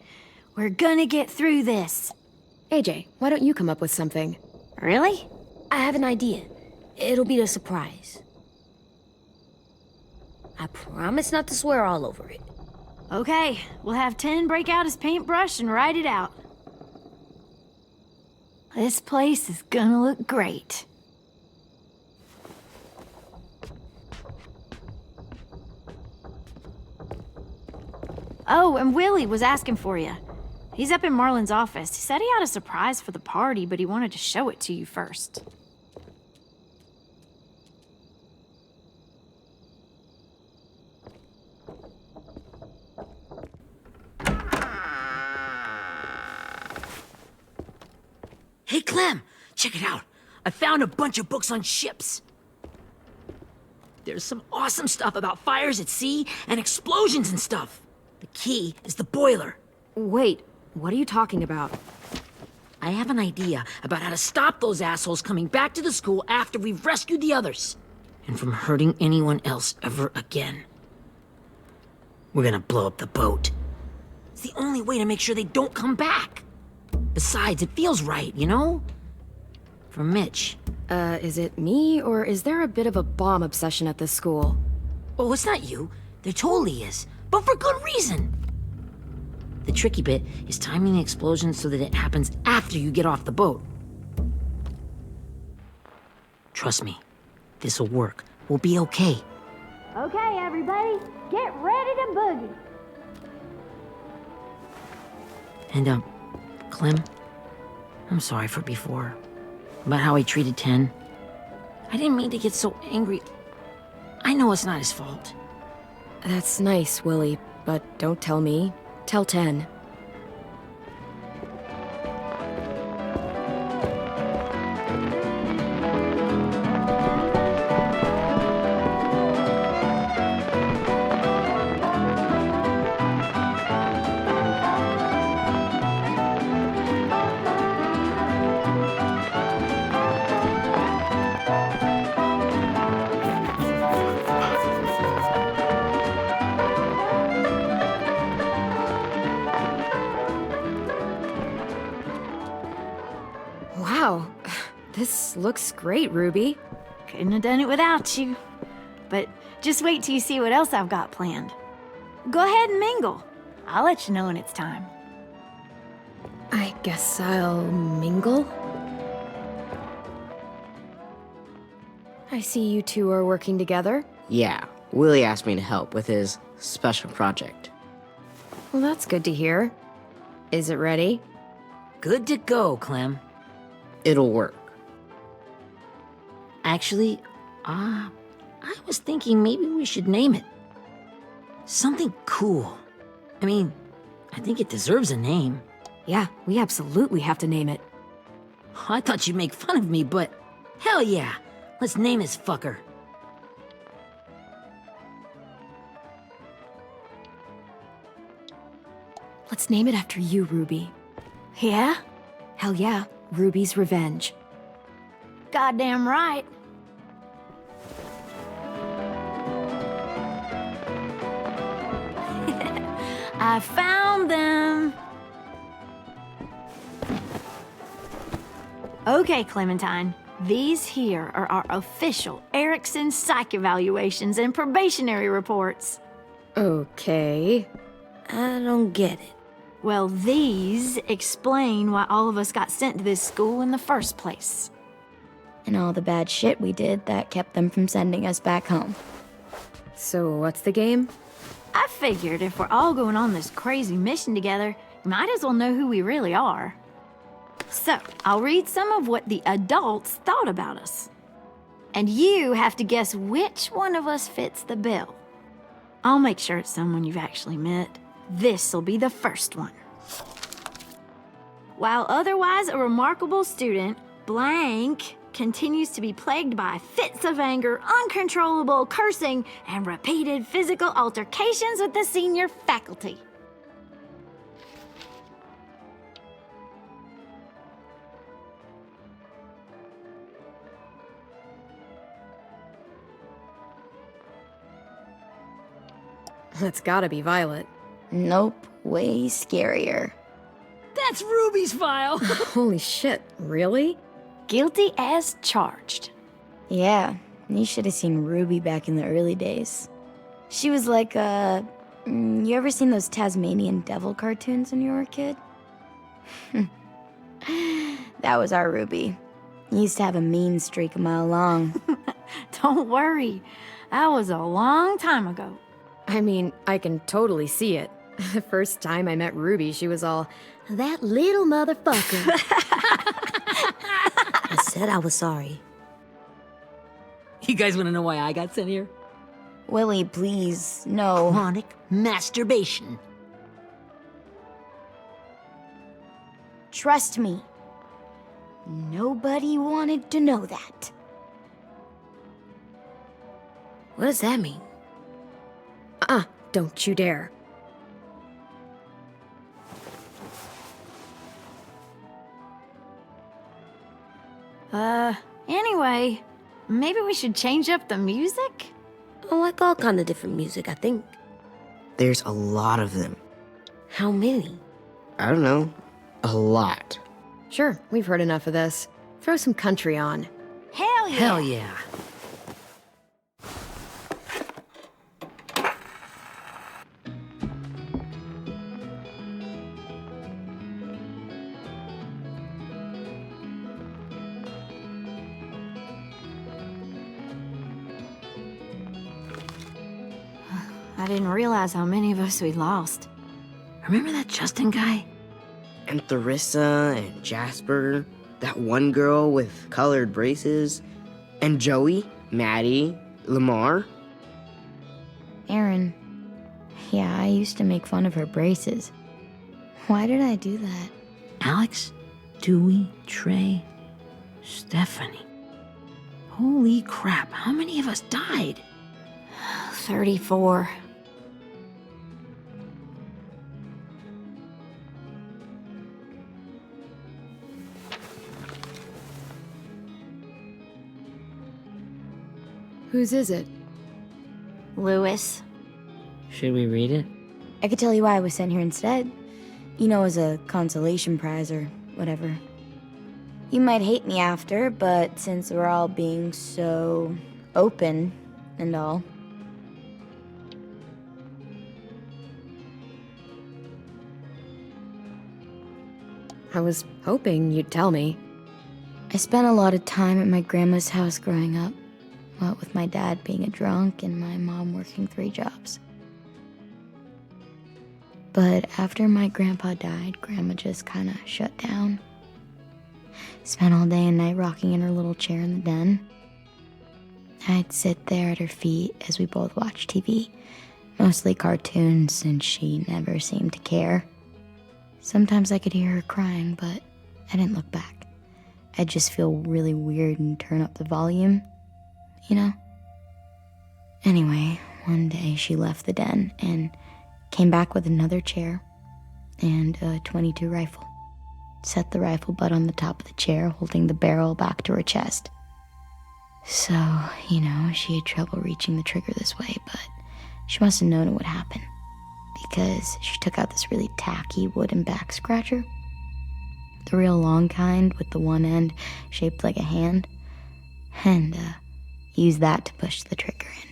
Speaker 9: we're gonna get through this.
Speaker 1: AJ, why don't you come up with something?
Speaker 9: Really?
Speaker 4: I have an idea. It'll be a surprise. I promise not to swear all over it.
Speaker 9: Okay, we'll have 10 break out his paintbrush and write it out. This place is gonna look great. Oh, and Willie was asking for you. He's up in Marlin's office. He said he had a surprise for the party, but he wanted to show it to you first.
Speaker 2: Hey, Clem, check it out. I found a bunch of books on ships. There's some awesome stuff about fires at sea and explosions and stuff. The key is the boiler.
Speaker 1: Wait, what are you talking about?
Speaker 2: I have an idea about how to stop those assholes coming back to the school after we've rescued the others. And from hurting anyone else ever again. We're gonna blow up the boat. It's the only way to make sure they don't come back. Besides, it feels right, you know? For Mitch.
Speaker 1: Is it me, or is there a bit of a bomb obsession at this school?
Speaker 2: Oh, it's not you. There totally is. But for good reason. The tricky bit is timing the explosion so that it happens after you get off the boat. Trust me, this'll work. We'll be okay.
Speaker 9: Okay, everybody, get ready to boogie.
Speaker 2: And, Clem, I'm sorry for before. About how he treated Ten. I didn't mean to get so angry. I know it's not his fault.
Speaker 1: That's nice, Willie, but don't tell me. Tell 10. Wow, this looks great, Ruby.
Speaker 9: Couldn't have done it without you. But just wait till you see what else I've got planned. Go ahead and mingle. I'll let you know when it's time.
Speaker 1: I guess I'll mingle? I see you two are working together.
Speaker 10: Yeah, Willie asked me to help with his special project.
Speaker 1: Well, that's good to hear. Is it ready?
Speaker 2: Good to go, Clem.
Speaker 10: It'll work.
Speaker 2: Actually, I was thinking maybe we should name it. Something cool. I mean, I think it deserves a name.
Speaker 1: Yeah, we absolutely have to name it.
Speaker 2: I thought you'd make fun of me, but hell yeah. Let's name this fucker.
Speaker 1: Let's name it after you, Ruby.
Speaker 9: Yeah?
Speaker 1: Hell yeah, Ruby's Revenge.
Speaker 9: Goddamn right. I found them. Okay, Clementine. These here are our official Erickson psych evaluations and probationary reports.
Speaker 1: Okay.
Speaker 4: I don't get it.
Speaker 9: Well, these explain why all of us got sent to this school in the first place.
Speaker 3: And all the bad shit we did that kept them from sending us back home.
Speaker 1: So what's the game?
Speaker 9: I figured if we're all going on this crazy mission together, you might as well know who we really are. So, I'll read some of what the adults thought about us. And you have to guess which one of us fits the bill. I'll make sure it's someone you've actually met. This'll be the first one. While otherwise a remarkable student, blank continues to be plagued by fits of anger, uncontrollable cursing, and repeated physical altercations with the senior faculty.
Speaker 1: That's gotta be Violet.
Speaker 3: Nope, way scarier.
Speaker 2: That's Ruby's file.
Speaker 1: Holy shit, really?
Speaker 9: Guilty as charged.
Speaker 3: Yeah, you should have seen Ruby back in the early days. She was like you ever seen those Tasmanian devil cartoons when you were a kid? That was our Ruby. He used to have a mean streak a mile long.
Speaker 9: Don't worry, that was a long time ago.
Speaker 1: I mean, I can totally see it. The first time I met Ruby, she was all, "That little motherfucker."
Speaker 4: I said I was sorry.
Speaker 2: You guys want to know why I got sent here?
Speaker 3: Willie, please, no.
Speaker 2: Chronic masturbation.
Speaker 3: Trust me. Nobody wanted to know that.
Speaker 4: What does that mean?
Speaker 1: Don't you dare.
Speaker 9: Anyway, maybe we should change up the music?
Speaker 4: I like all kind of different music, I think.
Speaker 10: There's a lot of them.
Speaker 4: How many?
Speaker 10: I don't know. A lot.
Speaker 1: Sure, we've heard enough of this. Throw some country on.
Speaker 9: Hell yeah!
Speaker 2: Hell yeah.
Speaker 9: I didn't realize how many of us we lost.
Speaker 2: Remember that Justin guy?
Speaker 10: And Theresa and Jasper. That one girl with colored braces. And Joey, Maddie, Lamar.
Speaker 3: Aaron. Yeah, I used to make fun of her braces. Why did I do that?
Speaker 2: Alex, Dewey, Trey, Stephanie. Holy crap, how many of us died?
Speaker 9: 34.
Speaker 1: Whose is it?
Speaker 9: Lewis.
Speaker 2: Should we read it?
Speaker 3: I could tell you why I was sent here instead. You know, as a consolation prize or whatever. You might hate me after, but since we're all being so open and all.
Speaker 1: I was hoping you'd tell me.
Speaker 3: I spent a lot of time at my grandma's house growing up. What with my dad being a drunk and my mom working 3 jobs. But after my grandpa died, Grandma just kind of shut down. Spent all day and night rocking in her little chair in the den. I'd sit there at her feet as we both watched TV, mostly cartoons, since she never seemed to care. Sometimes I could hear her crying, but I didn't look back. I'd just feel really weird and turn up the volume, you know? Anyway, one day she left the den and came back with another chair and a .22 rifle. Set the rifle butt on the top of the chair, holding the barrel back to her chest. So, you know, she had trouble reaching the trigger this way, but she must have known it would happen, because she took out this really tacky wooden back scratcher. The real long kind with the one end shaped like a hand, and used that to push the trigger in.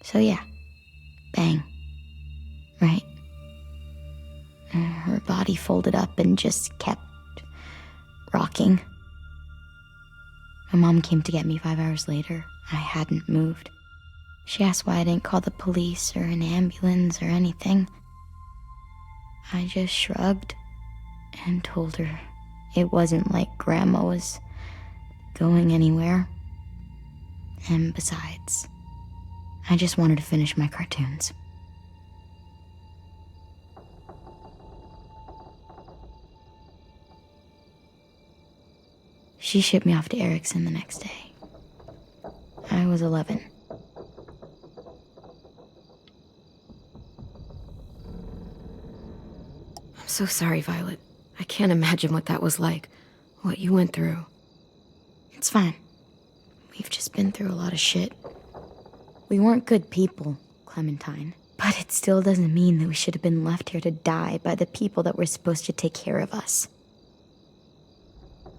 Speaker 3: So yeah, bang, right? Her body folded up and just kept rocking. My mom came to get me 5 hours later. I hadn't moved. She asked why I didn't call the police or an ambulance or anything. I just shrugged and told her it wasn't like Grandma was going anywhere. And besides, I just wanted to finish my cartoons. She shipped me off to Erickson the next day. I was 11.
Speaker 1: I'm so sorry, Violet. I can't imagine what that was like. What you went through.
Speaker 3: It's fine. We've just been through a lot of shit. We weren't good people, Clementine. But it still doesn't mean that we should have been left here to die by the people that were supposed to take care of us.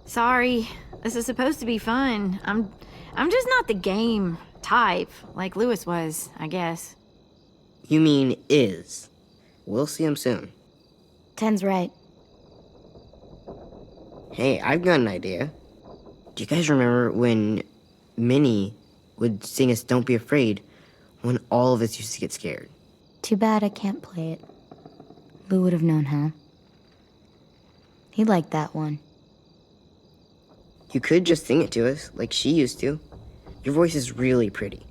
Speaker 9: Sorry. This is supposed to be fun. I'm just not the game type, like Lewis was, I guess.
Speaker 10: You mean is. We'll see him soon.
Speaker 3: Ten's right.
Speaker 10: Hey, I've got an idea. Do you guys remember when Minnie would sing us Don't Be Afraid when all of us used to get scared?
Speaker 3: Too bad I can't play it. Lou would have known how. He liked that one.
Speaker 10: You could just sing it to us, like she used to. Your voice is really pretty.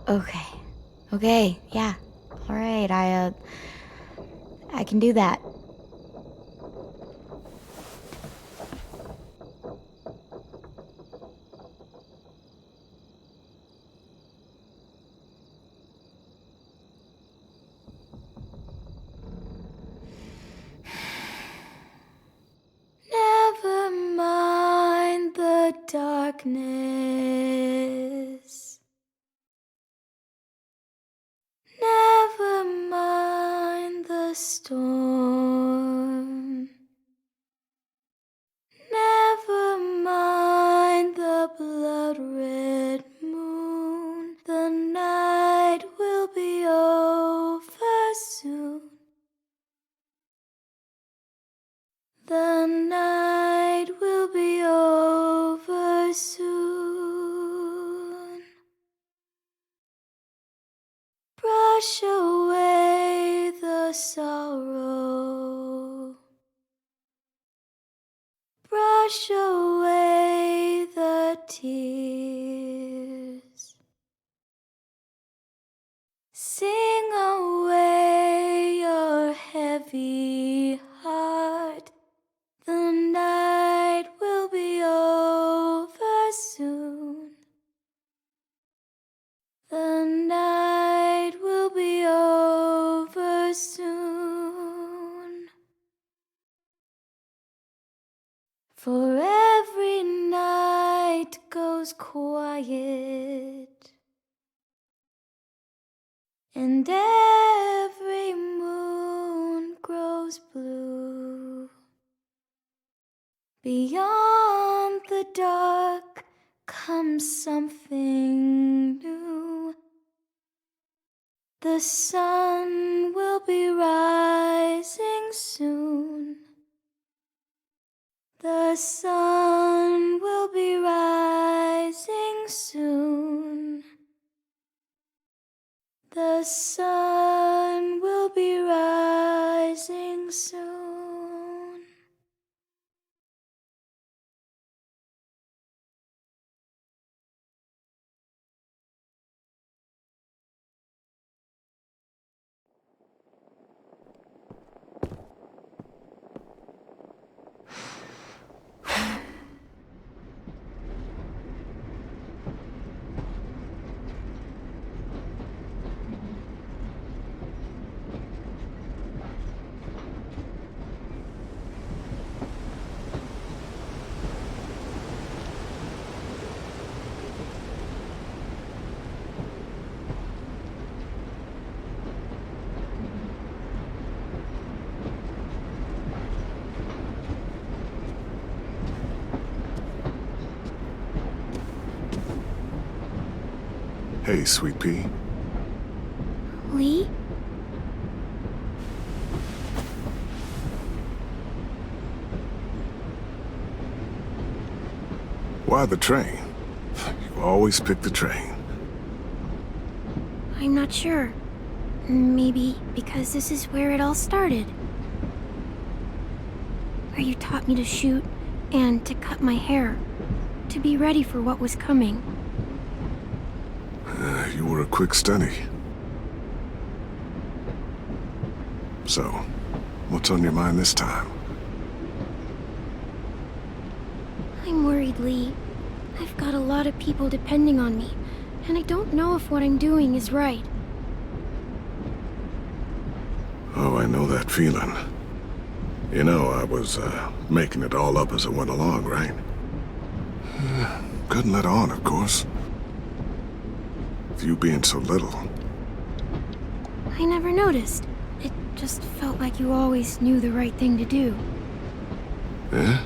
Speaker 3: Okay, yeah. Alright, I can do that. Never mind the darkness. Never mind the storm. Never mind the blood-red moon. The night will be over soon. The night will be over soon. Brush away the sorrow. Brush away the tears. Sing away your heavy heart. The night will be over soon. The night will be over soon. For every night goes quiet, and every moon grows blue. Beyond the dark comes something new. The sun will be rising soon. The sun will be rising soon. The sun will be rising soon.
Speaker 11: Hey, Sweet Pea.
Speaker 3: Lee?
Speaker 11: Why the train? You always pick the train.
Speaker 3: I'm not sure. Maybe because this is where it all started. Where you taught me to shoot and to cut my hair. To be ready for what was coming.
Speaker 11: You were a quick study. So, what's on your mind this time?
Speaker 3: I'm worried, Lee. I've got a lot of people depending on me, and I don't know if what I'm doing is right.
Speaker 11: Oh, I know that feeling. You know, I was, making it all up as I went along, right? Couldn't let on, of course. With you being so little.
Speaker 3: I never noticed. It just felt like you always knew the right thing to do.
Speaker 11: Yeah?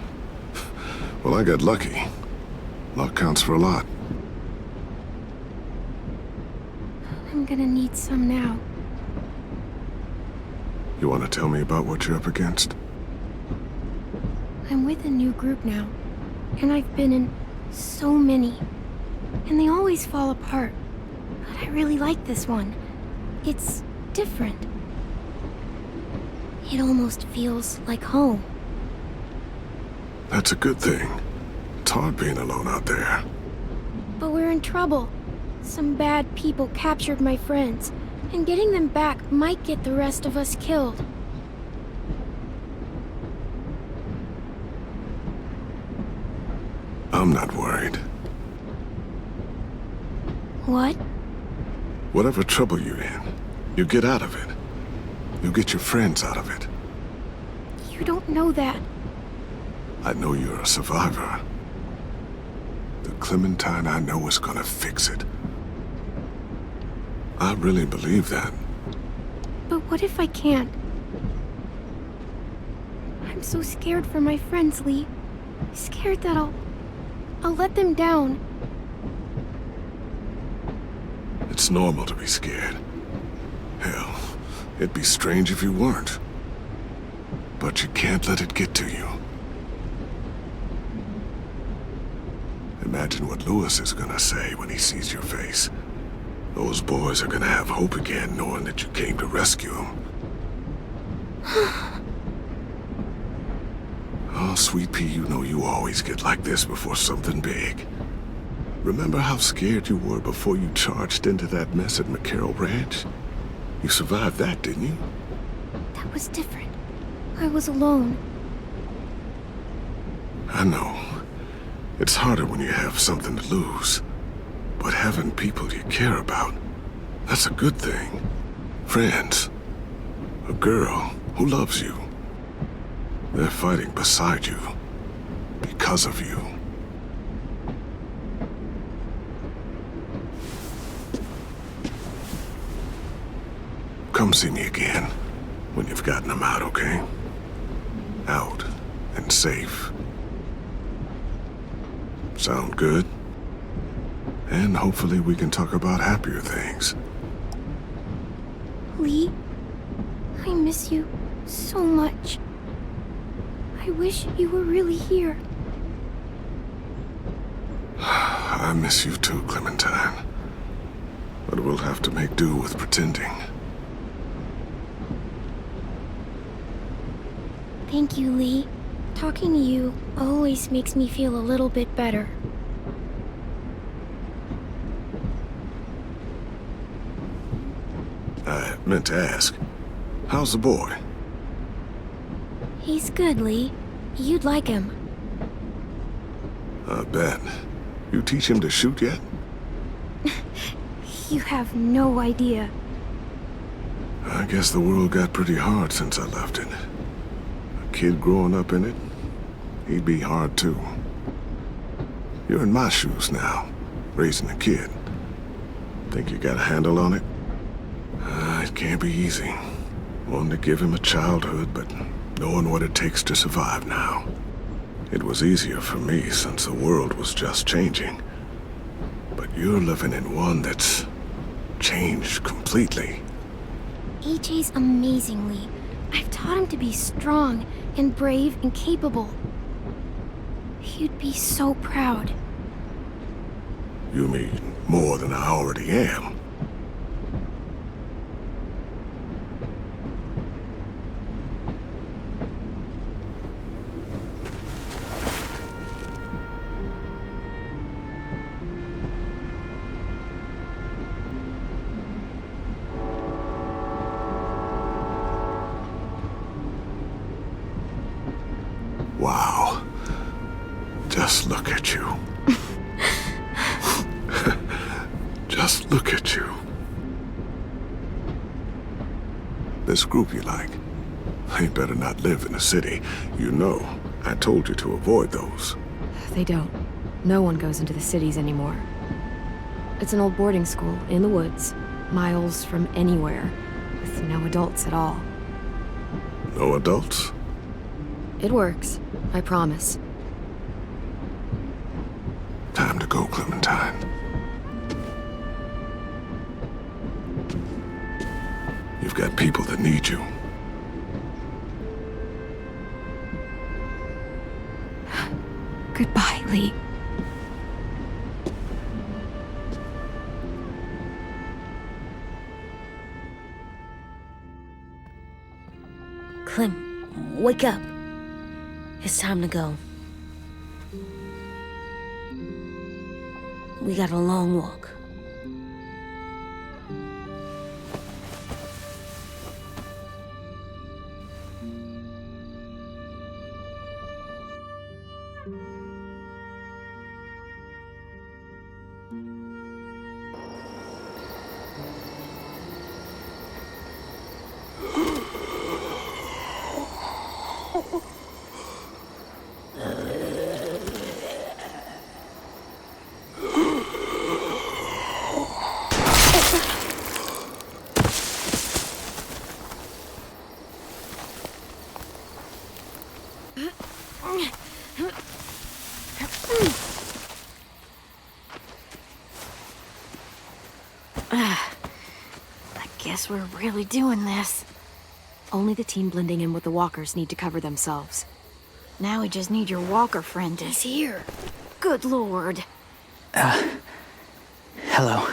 Speaker 11: Well, I got lucky. Luck counts for a lot.
Speaker 3: I'm gonna need some now.
Speaker 11: You want to tell me about what you're up against?
Speaker 3: I'm with a new group now, and I've been in so many, and they always fall apart. But I really like this one. It's different. It almost feels like home.
Speaker 11: That's a good thing. It's hard being alone out there.
Speaker 3: But we're in trouble. Some bad people captured my friends, and getting them back might get the rest of us killed.
Speaker 11: I'm not worried.
Speaker 3: What?
Speaker 11: Whatever trouble you're in, you get out of it. You get your friends out of it.
Speaker 3: You don't know that.
Speaker 11: I know you're a survivor. The Clementine I know is gonna fix it. I really believe that.
Speaker 3: But what if I can't? I'm so scared for my friends, Lee. Scared that I'll let them down.
Speaker 11: It's normal to be scared. Hell, it'd be strange if you weren't. But you can't let it get to you. Imagine what Lewis is gonna say when he sees your face. Those boys are gonna have hope again, knowing that you came to rescue them. Oh, Sweet Pea, you know you always get like this before something big. Remember how scared you were before you charged into that mess at McCarroll Ranch? You survived that, didn't you?
Speaker 3: That was different. I was alone.
Speaker 11: I know. It's harder when you have something to lose. But having people you care about, that's a good thing. Friends. A girl who loves you. They're fighting beside you. Because of you. Come see me again when you've gotten them out, okay? Out and safe. Sound good? And hopefully we can talk about happier things.
Speaker 3: Lee, I miss you so much. I wish you were really here.
Speaker 11: I miss you too, Clementine. But we'll have to make do with pretending.
Speaker 3: Thank you, Lee. Talking to you always makes me feel a little bit better.
Speaker 11: I meant to ask, how's the boy?
Speaker 3: He's good, Lee. You'd like him.
Speaker 11: I bet. You teach him to shoot yet?
Speaker 3: You have no idea.
Speaker 11: I guess the world got pretty hard since I left it. A kid growing up in it, he'd be hard too. You're in my shoes now, raising a kid. Think you got a handle on it? It can't be easy. Wanting to give him a childhood, but knowing what it takes to survive now. It was easier for me since the world was just changing. But you're living in one that's changed completely.
Speaker 3: AJ's amazing, Lee. I've taught him to be strong and brave and capable. He'd be so proud.
Speaker 11: You mean more than I already am? Wow. Just Just look at you. Just look at you. This group you like, they better not live in the city. You know, I told you to avoid those.
Speaker 1: They don't. No one goes into the cities anymore. It's an old boarding school in the woods, miles from anywhere, with no adults at all.
Speaker 11: No adults?
Speaker 1: It works, I promise.
Speaker 11: Time to go, Clementine. You've got people that need you.
Speaker 1: Goodbye, Lee.
Speaker 4: Clem, wake up. It's time to go. We got a long walk.
Speaker 9: I guess we're really doing this.
Speaker 1: Only the team blending in with the walkers need to cover themselves.
Speaker 9: Now we just need your walker friend to...
Speaker 4: He's here.
Speaker 9: Good lord.
Speaker 8: Hello.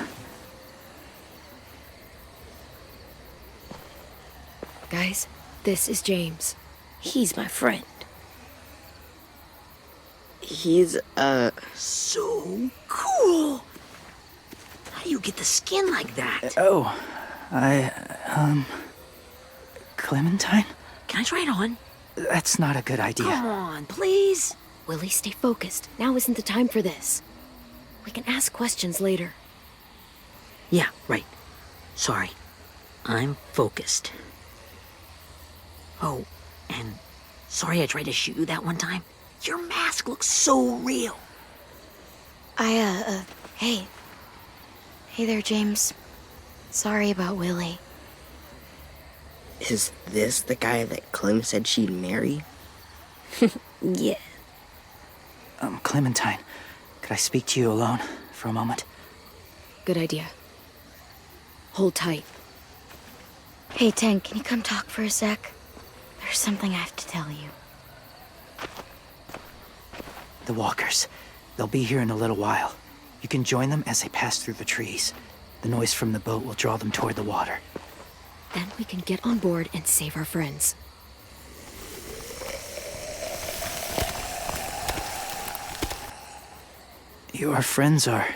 Speaker 1: Guys, this is James.
Speaker 4: He's my friend.
Speaker 10: He's, so cool.
Speaker 2: How do you get the skin like that?
Speaker 8: Clementine?
Speaker 2: Can I try it on?
Speaker 8: That's not a good idea.
Speaker 2: Come on, please.
Speaker 1: Willie, stay focused. Now isn't the time for this. We can ask questions later.
Speaker 2: Yeah, right. Sorry. I'm focused. Oh, and sorry I tried to shoot you that one time. Your mask looks so real.
Speaker 3: Hey. Hey there, James. Sorry about Willie.
Speaker 10: Is this the guy that Clem said she'd marry?
Speaker 4: Yeah.
Speaker 8: Clementine, could I speak to you alone for a moment?
Speaker 1: Good idea. Hold tight.
Speaker 3: Hey, Tank, can you come talk for a sec? There's something I have to tell you.
Speaker 8: The walkers. They'll be here in a little while. You can join them as they pass through the trees. The noise from the boat will draw them toward the water.
Speaker 1: Then we can get on board and save our friends.
Speaker 8: Your friends are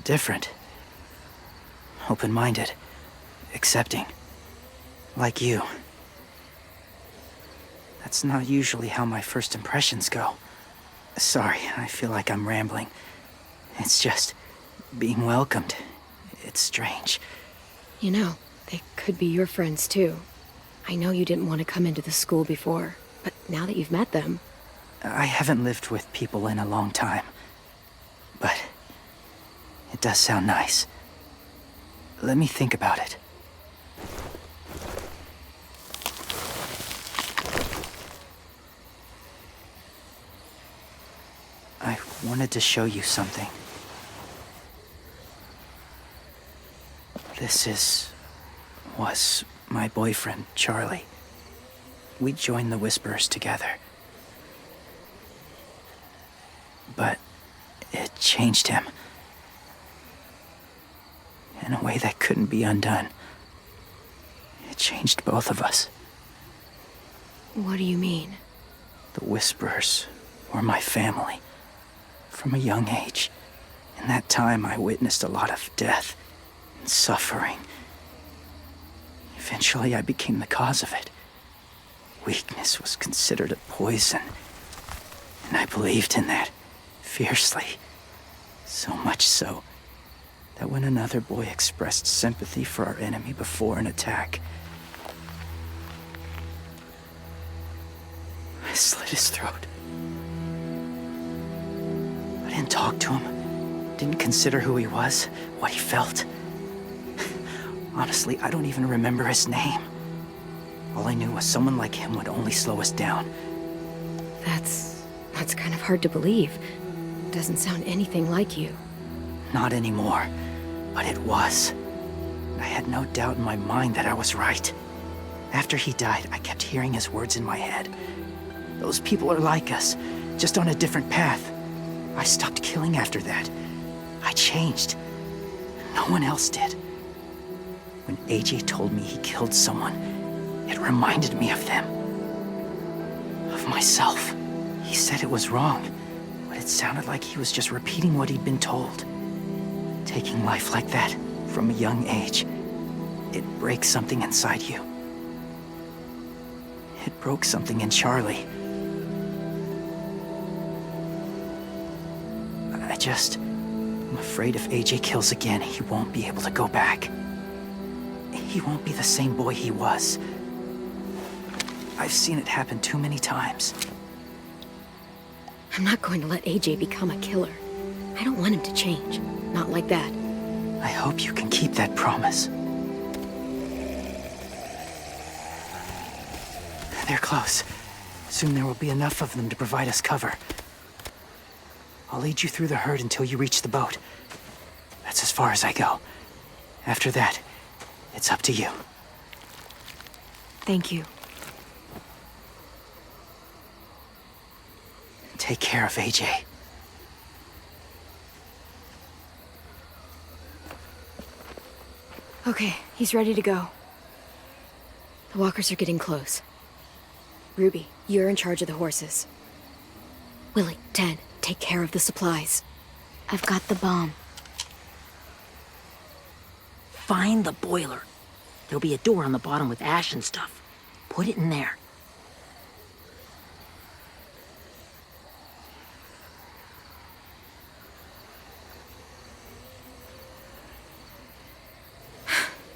Speaker 8: different. Open-minded. Accepting. Like you. That's not usually how my first impressions go. Sorry, I feel like I'm rambling. It's just being welcomed. It's strange.
Speaker 1: You know, they could be your friends too. I know you didn't want to come into the school before, but now that you've met them...
Speaker 8: I haven't lived with people in a long time. But it does sound nice. Let me think about it. I wanted to show you something. This was my boyfriend, Charlie. We joined the Whisperers together. But it changed him. In a way that couldn't be undone. It changed both of us.
Speaker 1: What do you mean?
Speaker 8: The Whisperers were my family. From a young age. In that time, I witnessed a lot of death and suffering. Eventually, I became the cause of it. Weakness was considered a poison. And I believed in that, fiercely. So much so, that when another boy expressed sympathy for our enemy before an attack, I slit his throat. I didn't talk to him, didn't consider who he was, what he felt. Honestly, I don't even remember his name. All I knew was someone like him would only slow us down.
Speaker 1: That's kind of hard to believe. Doesn't sound anything like you.
Speaker 8: Not anymore, but it was. I had no doubt in my mind that I was right. After he died, I kept hearing his words in my head. Those people are like us, just on a different path. I stopped killing after that. I changed. No one else did. When AJ told me he killed someone, it reminded me of them. Of myself. He said it was wrong, but it sounded like he was just repeating what he'd been told. Taking life like that, from a young age, it breaks something inside you. It broke something in Charlie. I'm afraid if AJ kills again, he won't be able to go back. He won't be the same boy he was. I've seen it happen too many times.
Speaker 1: I'm not going to let AJ become a killer. I don't want him to change. Not like that.
Speaker 8: I hope you can keep that promise. They're close. Soon there will be enough of them to provide us cover. I'll lead you through the herd until you reach the boat. That's as far as I go. After that, it's up to you.
Speaker 1: Thank you.
Speaker 8: Take care of AJ.
Speaker 1: Okay, he's ready to go. The walkers are getting close. Ruby, you're in charge of the horses. Willie, Ted, take care of the supplies.
Speaker 3: I've got the bomb.
Speaker 2: Find the boiler. There'll be a door on the bottom with ash and stuff. Put it in there.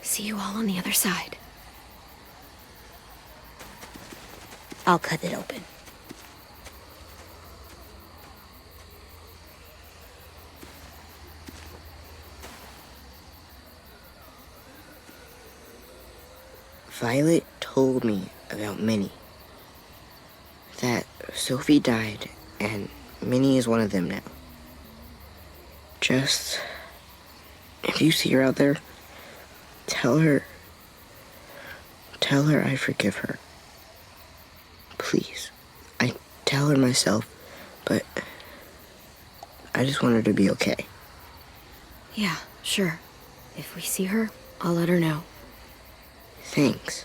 Speaker 1: See you all on the other side.
Speaker 4: I'll cut it open.
Speaker 10: Violet told me about Minnie. That Sophie died, and Minnie is one of them now. Just, if you see her out there, tell her I forgive her. Please. I tell her myself, but I just want her to be okay.
Speaker 1: Yeah, sure. If we see her, I'll let her know.
Speaker 10: Thanks.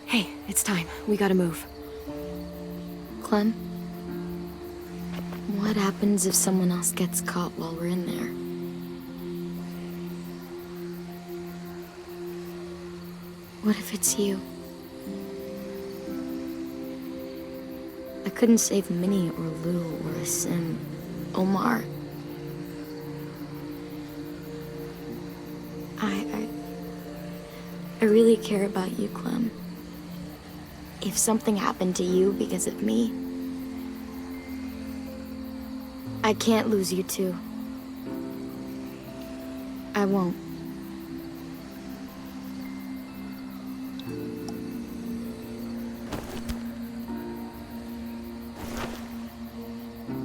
Speaker 1: Hey, it's time. We gotta move.
Speaker 3: Clem? What happens if someone else gets caught while we're in there? What if it's you? I couldn't save Minnie or Lou or Asim, Omar. I really care about you, Clem. If something happened to you because of me, I can't lose you too. I won't.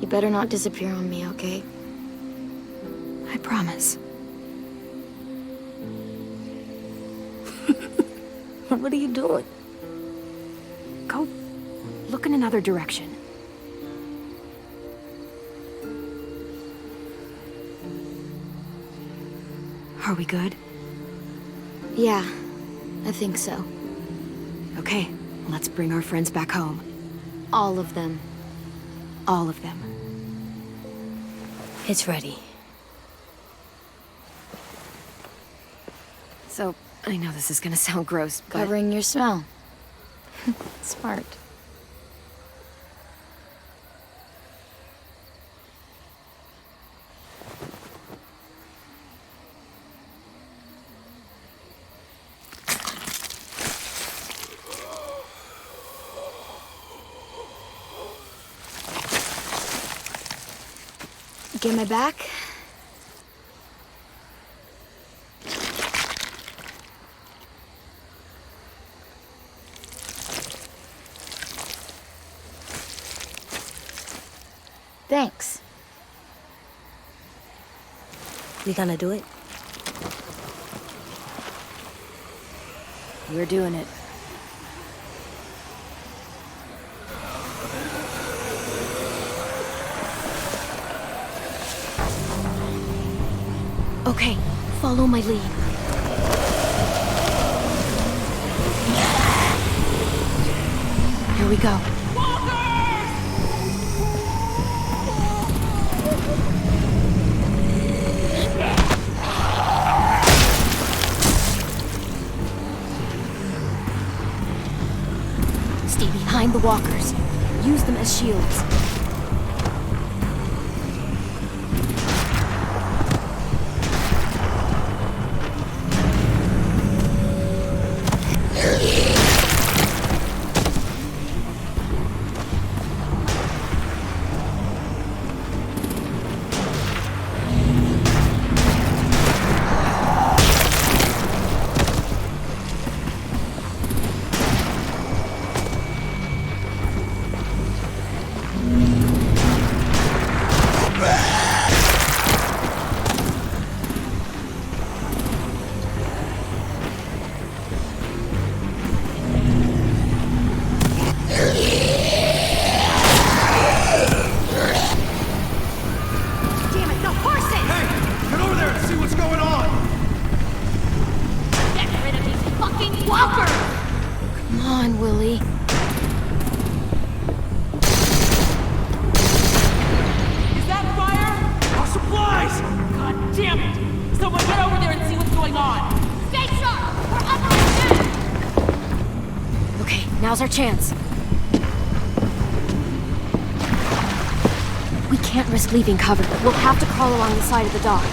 Speaker 3: You better not disappear on me, okay?
Speaker 1: I promise.
Speaker 4: What are you doing?
Speaker 1: Go look in another direction. Are we good?
Speaker 3: Yeah, I think so.
Speaker 1: Okay, let's bring our friends back home.
Speaker 3: All of them. All of them.
Speaker 4: It's ready.
Speaker 1: So, I know this is gonna sound gross, but...
Speaker 3: Covering your smell. Smart. Get my back? Thanks.
Speaker 4: We gonna do it?
Speaker 1: We're doing it.
Speaker 3: Okay, follow my lead. Here we go. Stay behind the walkers. Use them as shields. Now's our chance. We can't risk leaving cover. We'll have to crawl along the side of the dock.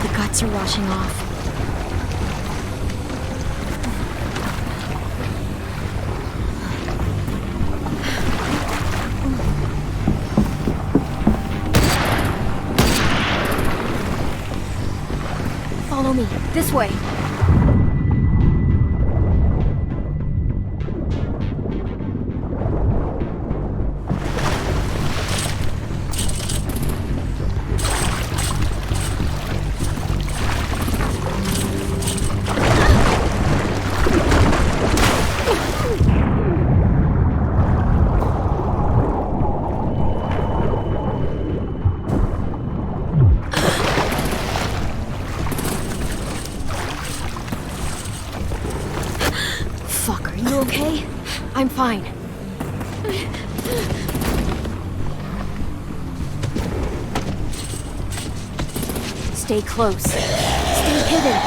Speaker 3: The guts are washing off. Follow me. This way. Okay? I'm fine. Stay close. Stay hidden.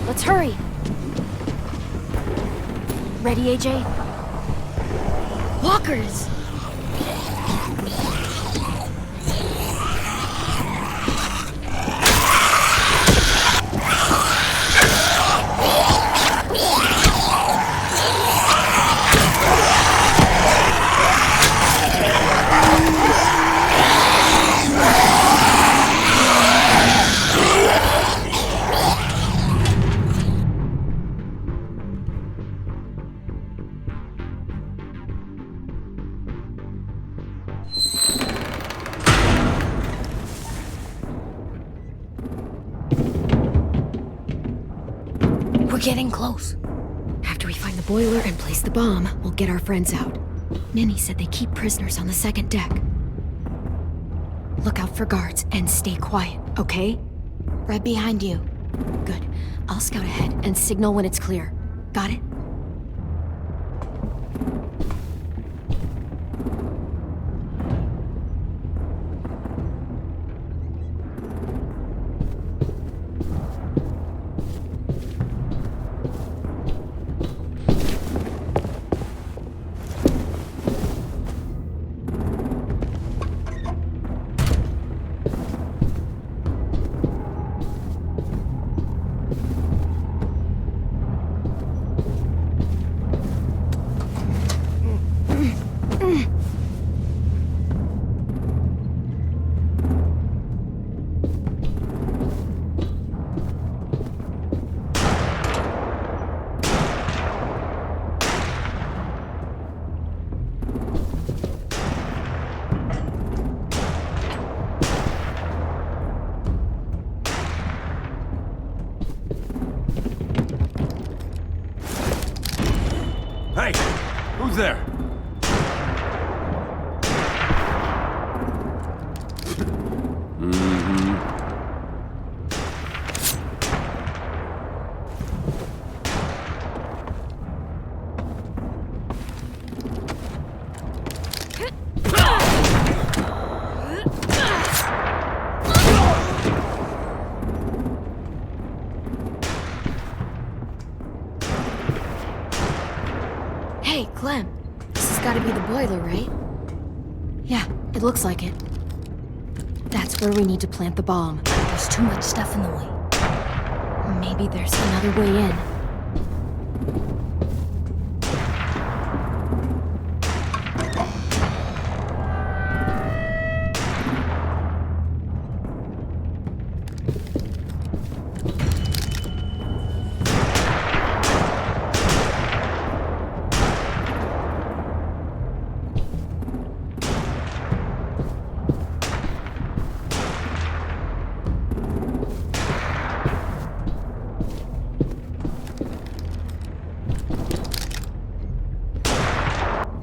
Speaker 3: Let's hurry! Ready, AJ? Walkers!
Speaker 4: getting close.
Speaker 1: After we find the boiler and place the bomb, we'll get our friends out. Ninny said they keep prisoners on the second deck. Look out for guards and stay quiet, okay?
Speaker 3: Right behind you.
Speaker 1: Good. I'll scout ahead and signal when it's clear. Got it?
Speaker 12: Hey! Who's there?
Speaker 1: Hey, Clem. This has got to be the boiler, right? Yeah, it looks like it. That's where we need to plant the bomb.
Speaker 4: There's too much stuff in the way.
Speaker 1: Maybe there's another way in.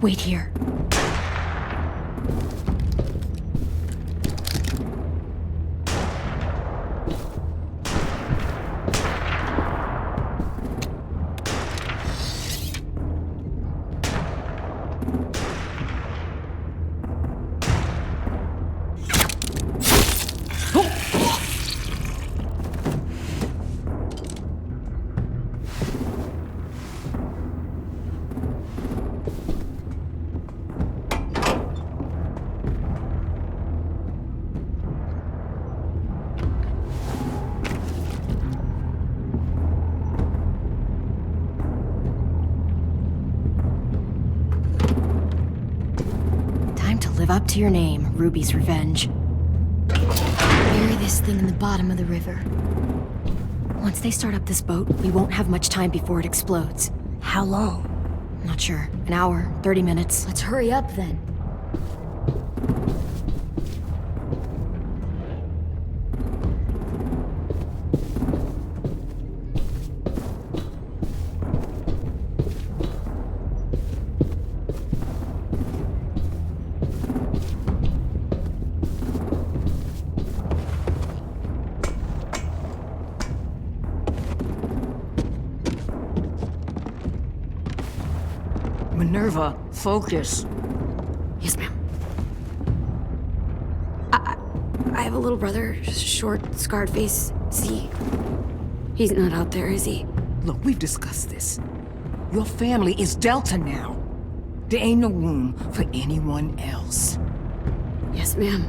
Speaker 1: Wait here. Live up to your name, Ruby's Revenge.
Speaker 3: Bury this thing in the bottom of the river.
Speaker 1: Once they start up this boat, we won't have much time before it explodes.
Speaker 4: How long?
Speaker 1: Not sure. An hour, 30 minutes.
Speaker 3: Let's hurry up then.
Speaker 2: Minerva, focus.
Speaker 1: Yes, ma'am. I have a little brother, short, scarred face. He's not out there, is he?
Speaker 2: Look, we've discussed this. Your family is Delta now. There ain't no room for anyone else.
Speaker 1: Yes, ma'am.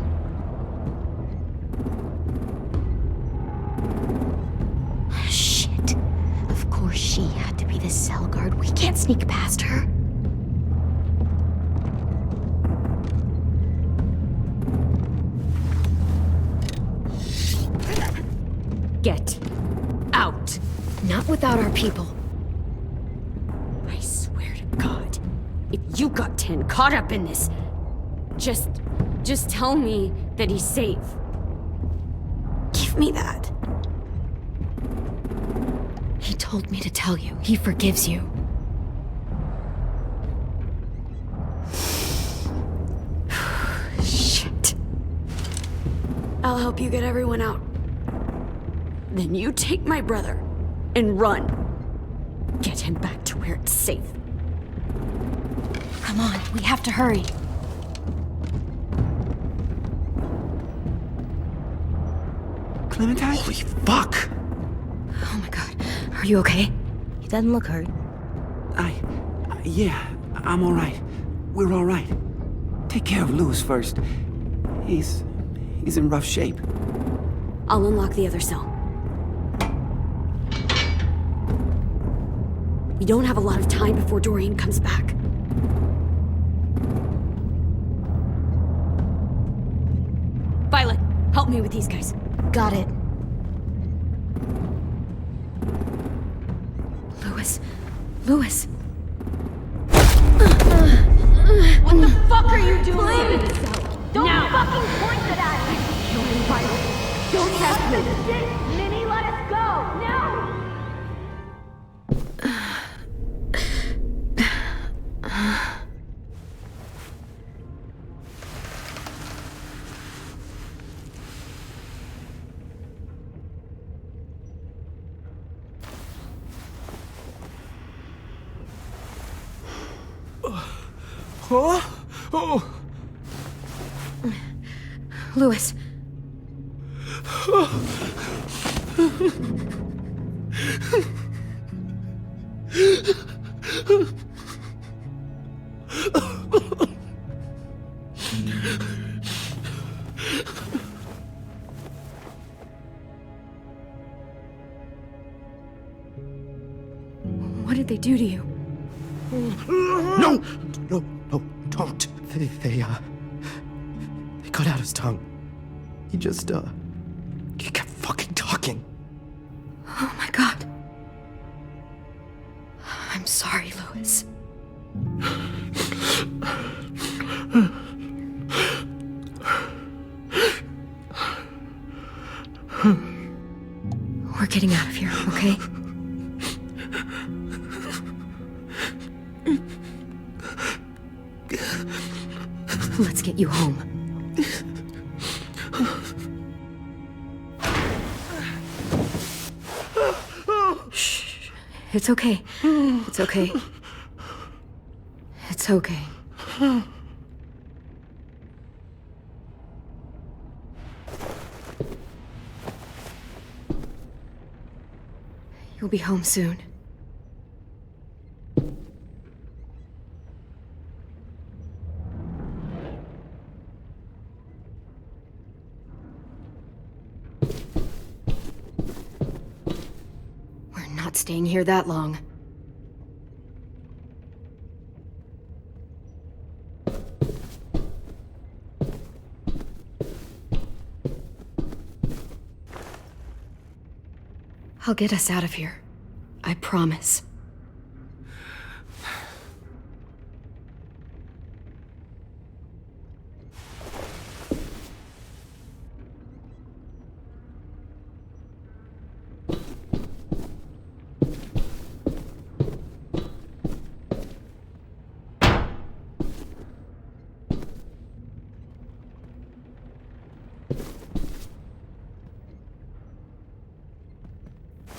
Speaker 3: Shit. Of course she had to be the cell guard. We can't sneak past her.
Speaker 1: Get out. Not without our people. I swear to God, if you got 10 caught up in this, just tell me that he's safe. Give me that. He told told me to tell you. He forgives you. Shit.
Speaker 13: I'll help you get everyone out. Then you take my brother and run. Get him back to where it's safe.
Speaker 1: Come on, we have to hurry.
Speaker 14: Clementine?
Speaker 8: Holy fuck!
Speaker 1: Oh my god. Are you okay?
Speaker 4: He doesn't look hurt.
Speaker 14: Yeah, I'm alright. We're alright. Take care of Louis first. He's in rough shape.
Speaker 13: I'll unlock the other cell. We don't have a lot of time before Doreen comes back. Violet, help me with these guys.
Speaker 3: Got it.
Speaker 1: Louis.
Speaker 7: What the fuck are you doing? Don't fucking point it at me! Don't test me! Minnie, let us go!
Speaker 1: Louis. What did they do to you?
Speaker 15: No, don't. They cut out his tongue. He kept fucking talking.
Speaker 1: Oh my god. I'm sorry, Louis. We're getting out of here, okay? Let's get you home. Shh. It's okay. It's okay. It's okay. You'll be home soon. Not staying here that long. I'll get us out of here. I promise.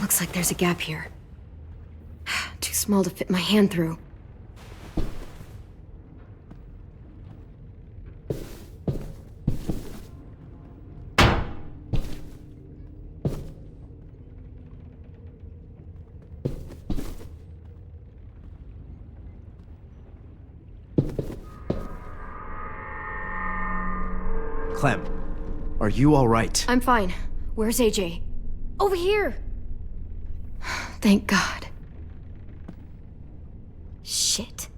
Speaker 1: Looks like there's a gap here. Too small to fit my hand through.
Speaker 15: Clem, are you all right?
Speaker 1: I'm fine. Where's AJ?
Speaker 3: Over here!
Speaker 1: Thank God.
Speaker 3: Shit.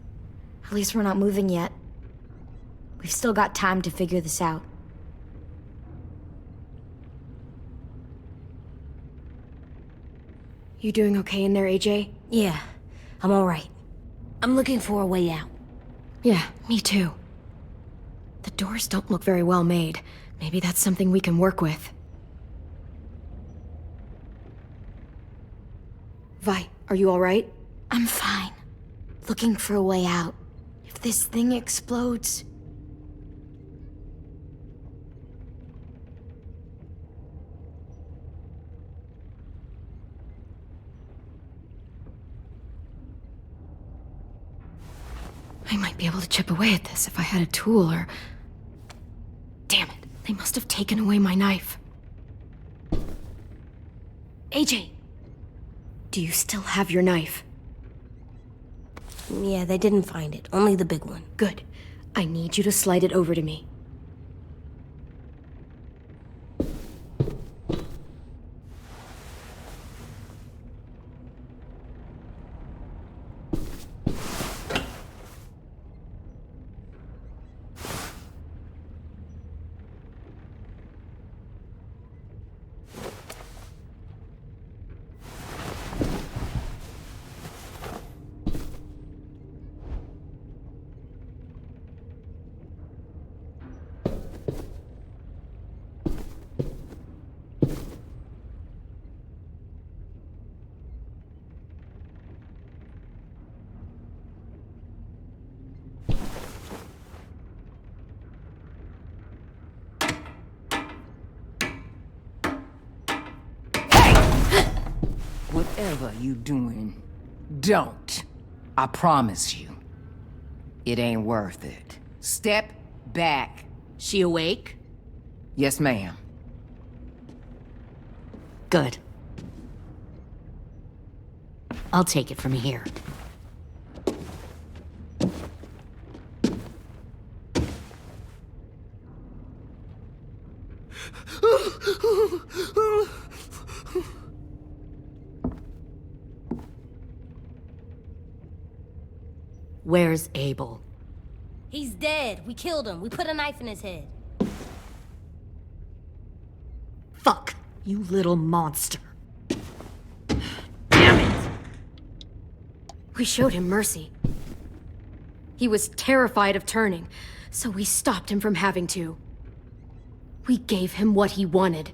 Speaker 3: At least we're not moving yet. We've still got time to figure this out.
Speaker 1: You doing okay in there, AJ?
Speaker 4: Yeah, I'm alright. I'm looking for a way out.
Speaker 1: Yeah, me too. The doors don't look very well made. Maybe that's something we can work with. Vi, Are you alright?
Speaker 3: I'm fine. Looking for a way out. If this thing explodes...
Speaker 1: I might be able to chip away at this if I had a tool or... Damn it, they must have taken away my knife. AJ! Do you still have your knife?
Speaker 4: Yeah, they didn't find it. Only the big one.
Speaker 1: Good. I need you to slide it over to me.
Speaker 2: Whatever you doing, don't. I promise you. It ain't worth it. Step back.
Speaker 1: She awake?
Speaker 2: Yes, ma'am.
Speaker 1: Good. I'll take it from here. Where's Abel?
Speaker 4: He's dead. We killed him. We put a knife in his head.
Speaker 1: Fuck, you little monster. Damn it! We showed him mercy. He was terrified of turning, so we stopped him from having to. We gave him what he wanted.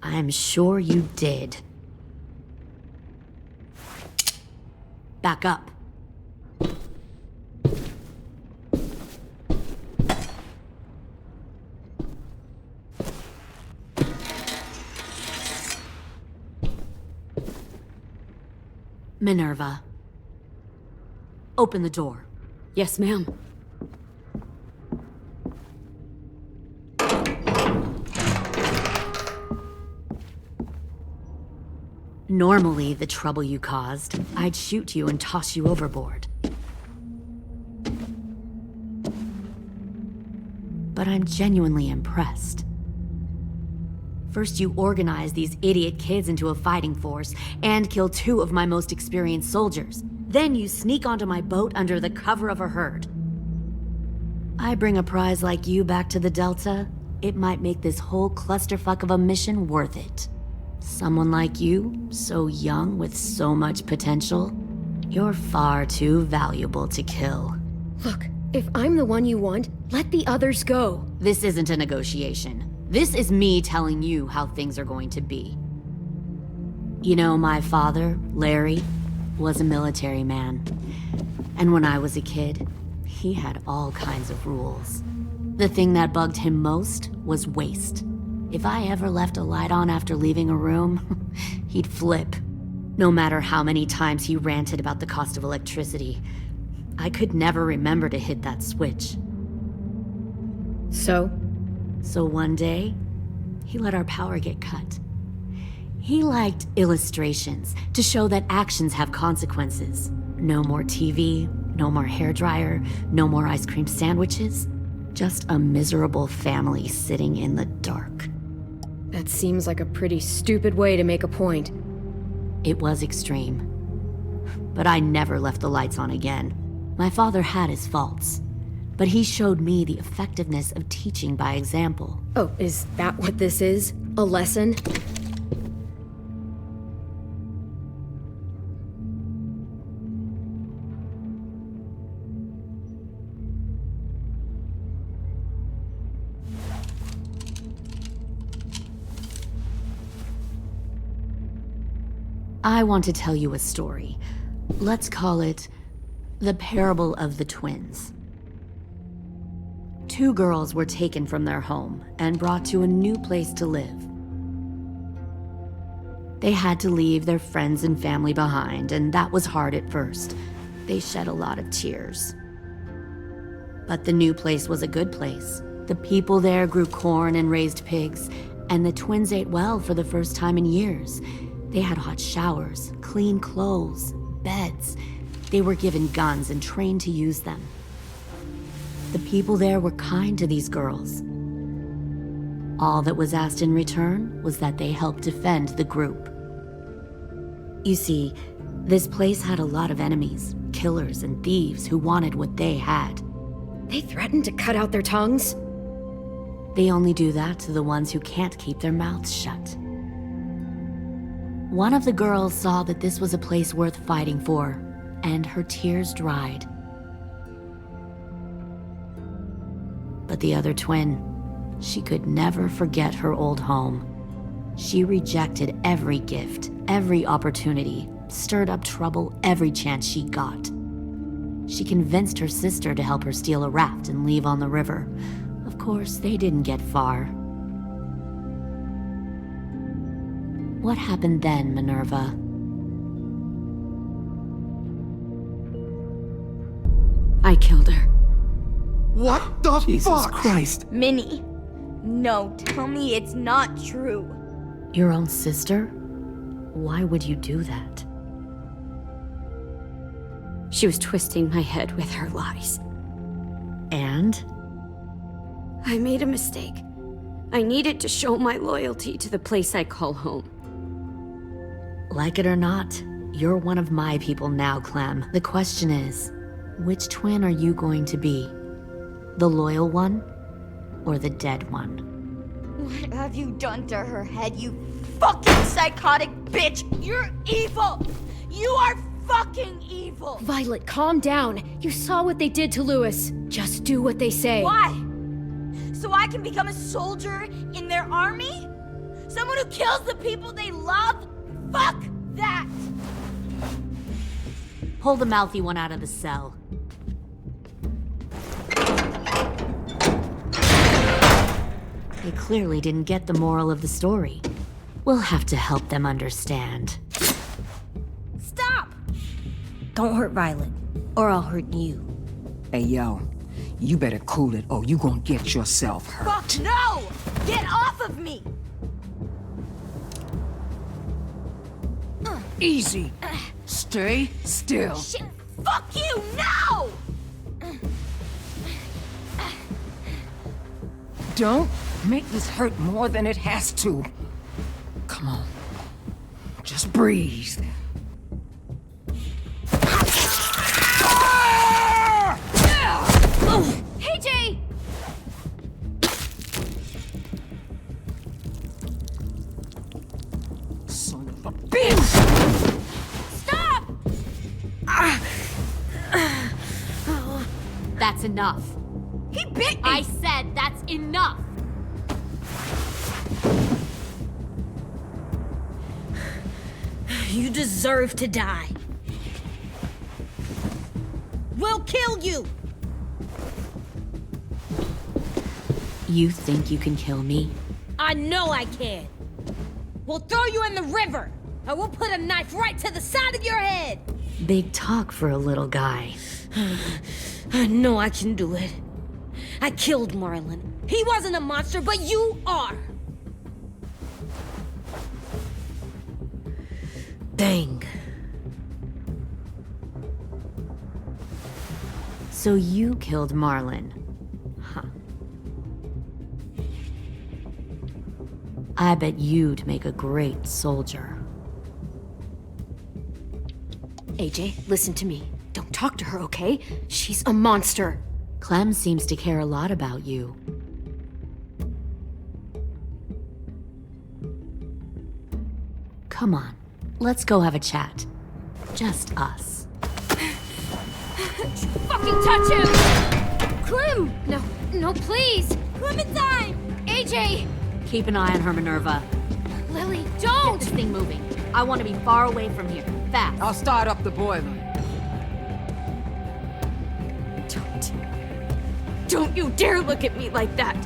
Speaker 1: I'm sure you did. Back up. Minerva. Open the door. Yes, ma'am. Normally, the trouble you caused, I'd shoot you and toss you overboard. But I'm genuinely impressed. First, you organize these idiot kids into a fighting force and kill 2 of my most experienced soldiers. Then you sneak onto my boat under the cover of a herd. I bring a prize like you back to the Delta, it might make this whole clusterfuck of a mission worth it. Someone like you, so young with so much potential, you're far too valuable to kill. Look, if I'm the one you want, let the others go. This isn't a negotiation. This is me telling you how things are going to be. You know, my father, Larry, was a military man. And when I was a kid, he had all kinds of rules. The thing that bugged him most was waste. If I ever left a light on after leaving a room, he'd flip. No matter how many times he ranted about the cost of electricity, I could never remember to hit that switch. So one day, he let our power get cut. He liked illustrations to show that actions have consequences. No more TV, no more hairdryer, no more ice cream sandwiches. Just a miserable family sitting in the dark. That seems like a pretty stupid way to make a point. It was extreme. But I never left the lights on again. My father had his faults, but he showed me the effectiveness of teaching by example. Oh, is that what this is? A lesson?
Speaker 16: I want to tell you a story. Let's call it the Parable of the Twins. 2 girls were taken from their home and brought to a new place to live. They had to leave their friends and family behind, and that was hard at first. They shed a lot of tears. But the new place was a good place. The people there grew corn and raised pigs, and the twins ate well for the first time in years. They had hot showers, clean clothes, beds. They were given guns and trained to use them. The people there were kind to these girls. All that was asked in return was that they help defend the group. You see, this place had a lot of enemies, killers and thieves who wanted what they had.
Speaker 1: They threatened to cut out their tongues?
Speaker 16: They only do that to the ones who can't keep their mouths shut. One of the girls saw that this was a place worth fighting for, and her tears dried. But the other twin, she could never forget her old home. She rejected every gift, every opportunity, stirred up trouble every chance she got. She convinced her sister to help her steal a raft and leave on the river. Of course, they didn't get far. What happened then, Minerva?
Speaker 13: I killed her.
Speaker 15: What the
Speaker 14: Jesus
Speaker 15: fuck?
Speaker 14: Christ.
Speaker 7: Minnie, no, tell me it's not true.
Speaker 16: Your own sister? Why would you do that?
Speaker 13: She was twisting my head with her lies.
Speaker 16: And?
Speaker 13: I made a mistake. I needed to show my loyalty to the place I call home.
Speaker 16: Like it or not, you're one of my people now, Clem. The question is, which twin are you going to be? The loyal one, or the dead one?
Speaker 7: What have you done to her head, you fucking psychotic bitch? You're evil! You are fucking evil!
Speaker 1: Violet, calm down. You saw what they did to Louis. Just do what they say.
Speaker 7: Why? So I can become a soldier in their army? Someone who kills the people they love? Fuck that!
Speaker 16: Pull the mouthy one out of the cell. They clearly didn't get the moral of the story. We'll have to help them understand.
Speaker 7: Stop!
Speaker 4: Don't hurt Violet, or I'll hurt you.
Speaker 2: Hey, yo. You better cool it, or you gonna get yourself hurt.
Speaker 7: Fuck no! Get off of me!
Speaker 2: Easy. Stay still.
Speaker 7: Shit! Fuck you! No!
Speaker 2: Don't make this hurt more than it has to. Come on. Just breathe.
Speaker 1: Hey, Jay!
Speaker 2: Son of a bitch!
Speaker 1: Stop!
Speaker 16: That's enough.
Speaker 7: He bit me!
Speaker 16: I said that's enough!
Speaker 7: You deserve to die. We'll kill you!
Speaker 16: You think you can kill me?
Speaker 7: I know I can. We'll throw you in the river. I will put a knife right to the side of your head.
Speaker 16: Big talk for a little guy.
Speaker 7: I know I can do it. I killed Marlon. He wasn't a monster, but you are.
Speaker 16: Dang. So you killed Marlon. Huh. I bet you'd make a great soldier.
Speaker 1: AJ, listen to me. Don't talk to her, okay? She's a monster.
Speaker 16: Clem seems to care a lot about you. Come on, let's go have a chat. Just us.
Speaker 1: Fucking touch him! Clem! No, please!
Speaker 7: Clementine!
Speaker 1: AJ!
Speaker 16: Keep an eye on her, Minerva.
Speaker 1: Lily,
Speaker 16: Get
Speaker 1: don't!
Speaker 16: this thing moving. I want to be far away from here. Fast.
Speaker 2: I'll start up the boiler.
Speaker 13: Don't you dare look at me like that!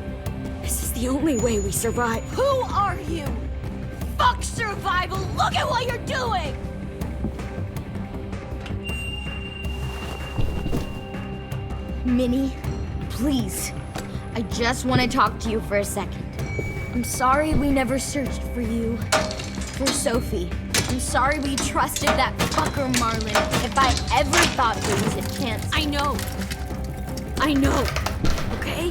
Speaker 13: This is the only way we survive.
Speaker 7: Who are you? Fuck survival! Look at what you're doing!
Speaker 3: Minnie, please. I just want to talk to you for a second. I'm sorry we never searched for you. For Sophie. I'm sorry we trusted that fucker Marlin. If I ever thought there was a chance.
Speaker 13: I know, okay?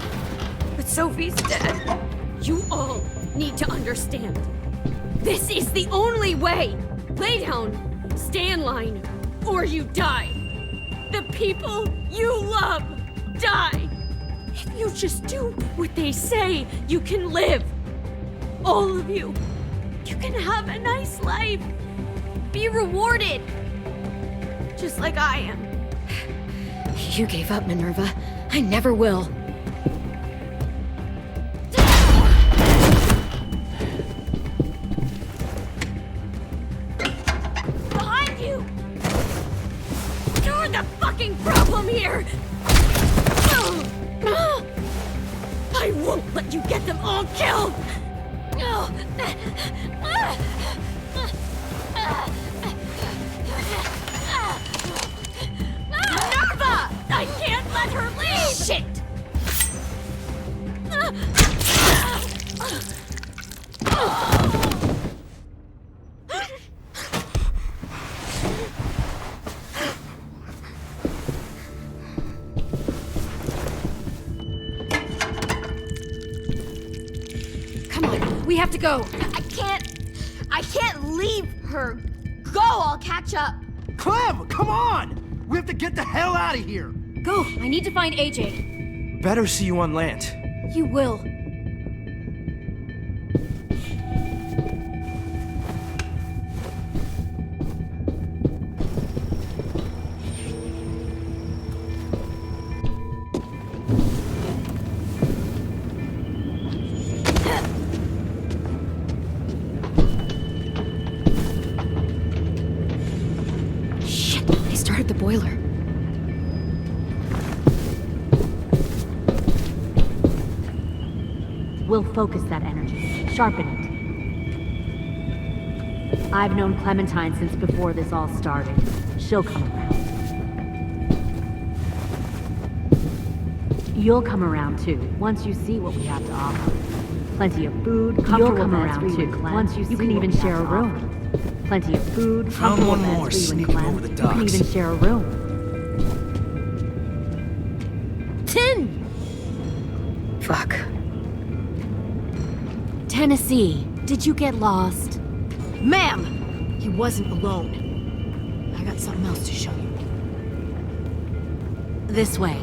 Speaker 13: But Sophie's dead. You all need to understand. This is the only way! Lay down, stay in line, or you die. The people you love die. If you just do what they say, you can live. All of you. You can have a nice life. Be rewarded. Just like I am. You gave up, Minerva. I never will. Behind you! You're the fucking problem here! I won't let you get them all killed! Minerva! I can't let her leave! Shit! Come on, we have to go.
Speaker 3: I can't leave her. Go, I'll catch up.
Speaker 15: Clem, come on! We have to get the hell out of here!
Speaker 13: Go, I need to find AJ.
Speaker 15: Better see you on land.
Speaker 13: You will. The boiler.
Speaker 16: We'll focus that energy, sharpen it. I've known Clementine since before this all started. She'll come around. You'll come around too, once you see what we have to offer. Plenty of food, comfortable beds for you and Clem. Once you can even share a room. Plenty of food,
Speaker 8: Found
Speaker 16: comfortable
Speaker 8: one
Speaker 16: beds
Speaker 8: more
Speaker 16: for you and
Speaker 8: sneaking
Speaker 16: Clem.
Speaker 8: over the
Speaker 16: You can
Speaker 8: docks.
Speaker 16: even share a room.
Speaker 3: 10!
Speaker 1: Fuck.
Speaker 16: Tennessee, did you get lost?
Speaker 13: Ma'am! He wasn't alone. I got something else to show you.
Speaker 16: This way.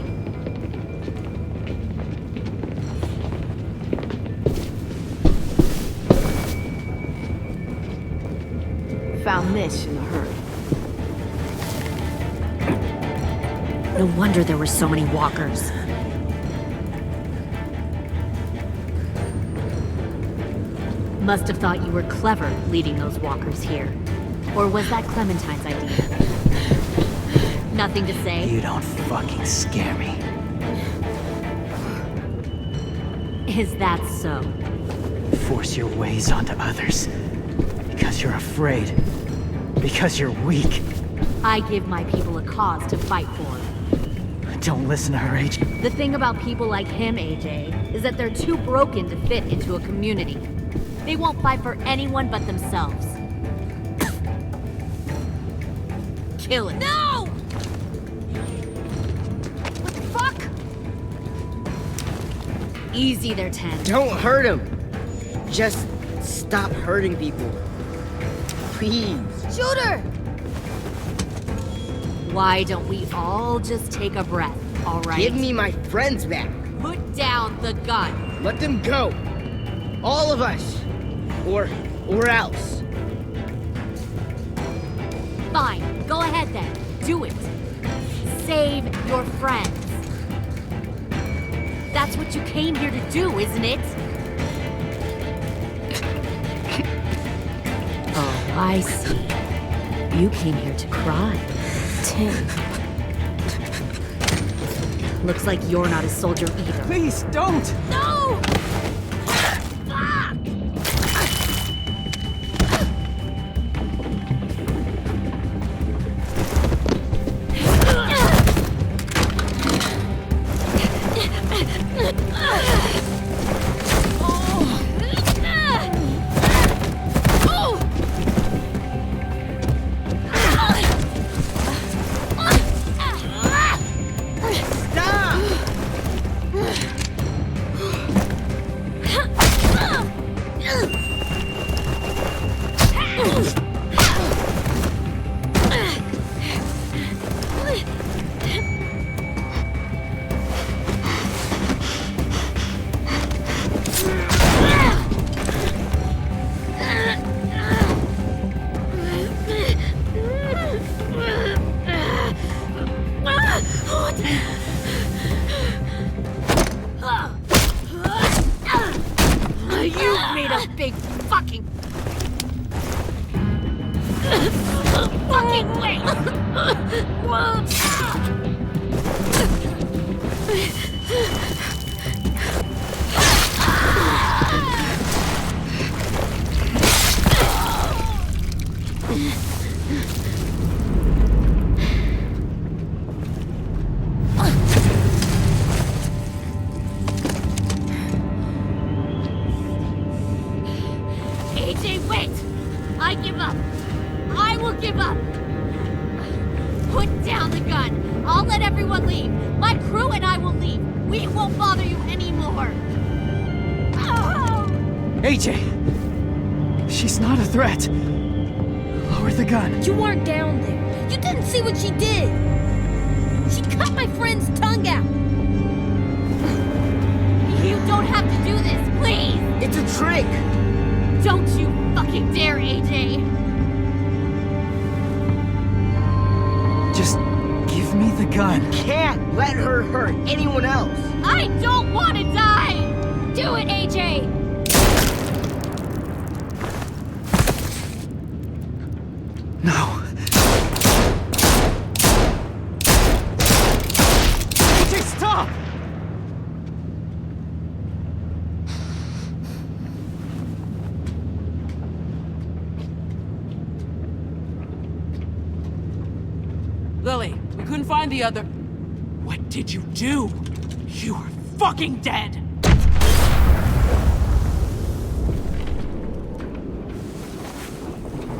Speaker 13: Found this in a hurry.
Speaker 16: No wonder there were so many walkers. Must have thought you were clever leading those walkers here. Or was that Clementine's idea? Nothing to say?
Speaker 8: You don't fucking scare me.
Speaker 16: Is that so?
Speaker 8: Force your ways onto others. Because you're afraid. Because you're weak.
Speaker 16: I give my people a cause to fight for.
Speaker 8: Don't listen to her, AJ.
Speaker 16: The thing about people like him, AJ, is that they're too broken to fit into a community. They won't fight for anyone but themselves. Kill it.
Speaker 13: No! What the fuck?
Speaker 16: Easy there, 10.
Speaker 10: Don't hurt him. Just stop hurting people. Please.
Speaker 3: Shoot her!
Speaker 16: Why don't we all just take a breath, all right?
Speaker 10: Give me my friends back.
Speaker 16: Put down the gun.
Speaker 10: Let them go. All of us. Or else.
Speaker 16: Fine, go ahead then. Do it. Save your friends. That's what you came here to do, isn't it?
Speaker 10: Oh.
Speaker 16: I see. You came here to cry.
Speaker 3: Tim.
Speaker 16: Looks like you're not a soldier either.
Speaker 8: Please, don't!
Speaker 13: No! AJ, wait! I give up. I will give up. Put down the gun. I'll let everyone leave. My crew and I will leave. We won't bother you anymore. Oh!
Speaker 8: AJ! She's not a threat. Lower the gun.
Speaker 4: You weren't down there. You didn't see what she did. She cut my friend's tongue out.
Speaker 13: You don't have to do this, please!
Speaker 10: It's a trick!
Speaker 13: Don't you fucking dare, AJ!
Speaker 8: Just give me the gun.
Speaker 10: Can't let her hurt anyone else!
Speaker 13: I don't want to die! Do it, AJ!
Speaker 8: No. AJ, stop!
Speaker 2: Lily, we couldn't find the other... What did you do? You are fucking dead!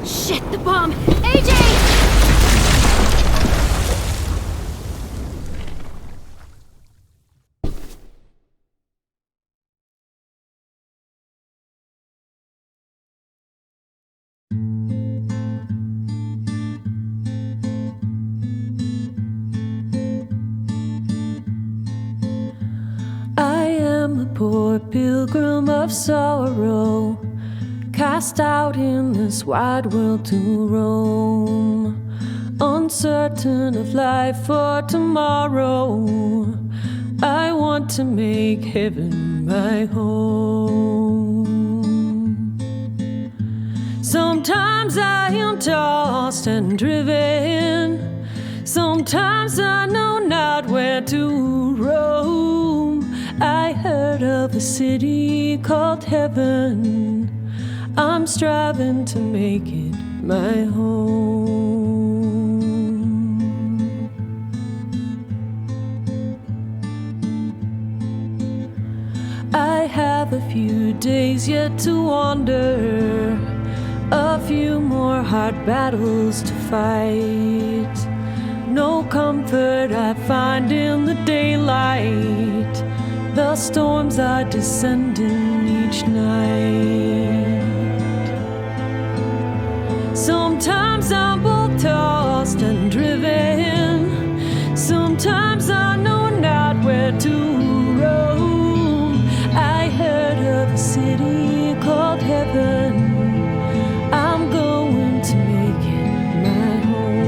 Speaker 13: Shit, the bomb! AJ!
Speaker 6: I am a poor pilgrim of sorrow, cast out in this wide world to roam, uncertain of life for tomorrow. I want to make heaven my home. Sometimes I am tossed and driven, sometimes I know not where to roam. I heard of a city called heaven, I'm striving to make it my home. I have a few days yet to wander, a few more hard battles to fight. No comfort I find in the daylight, the storms are descending each night. Sometimes I'm both tossed and driven, sometimes I know not where to roam. I heard of a city called heaven, I'm going to make it my home.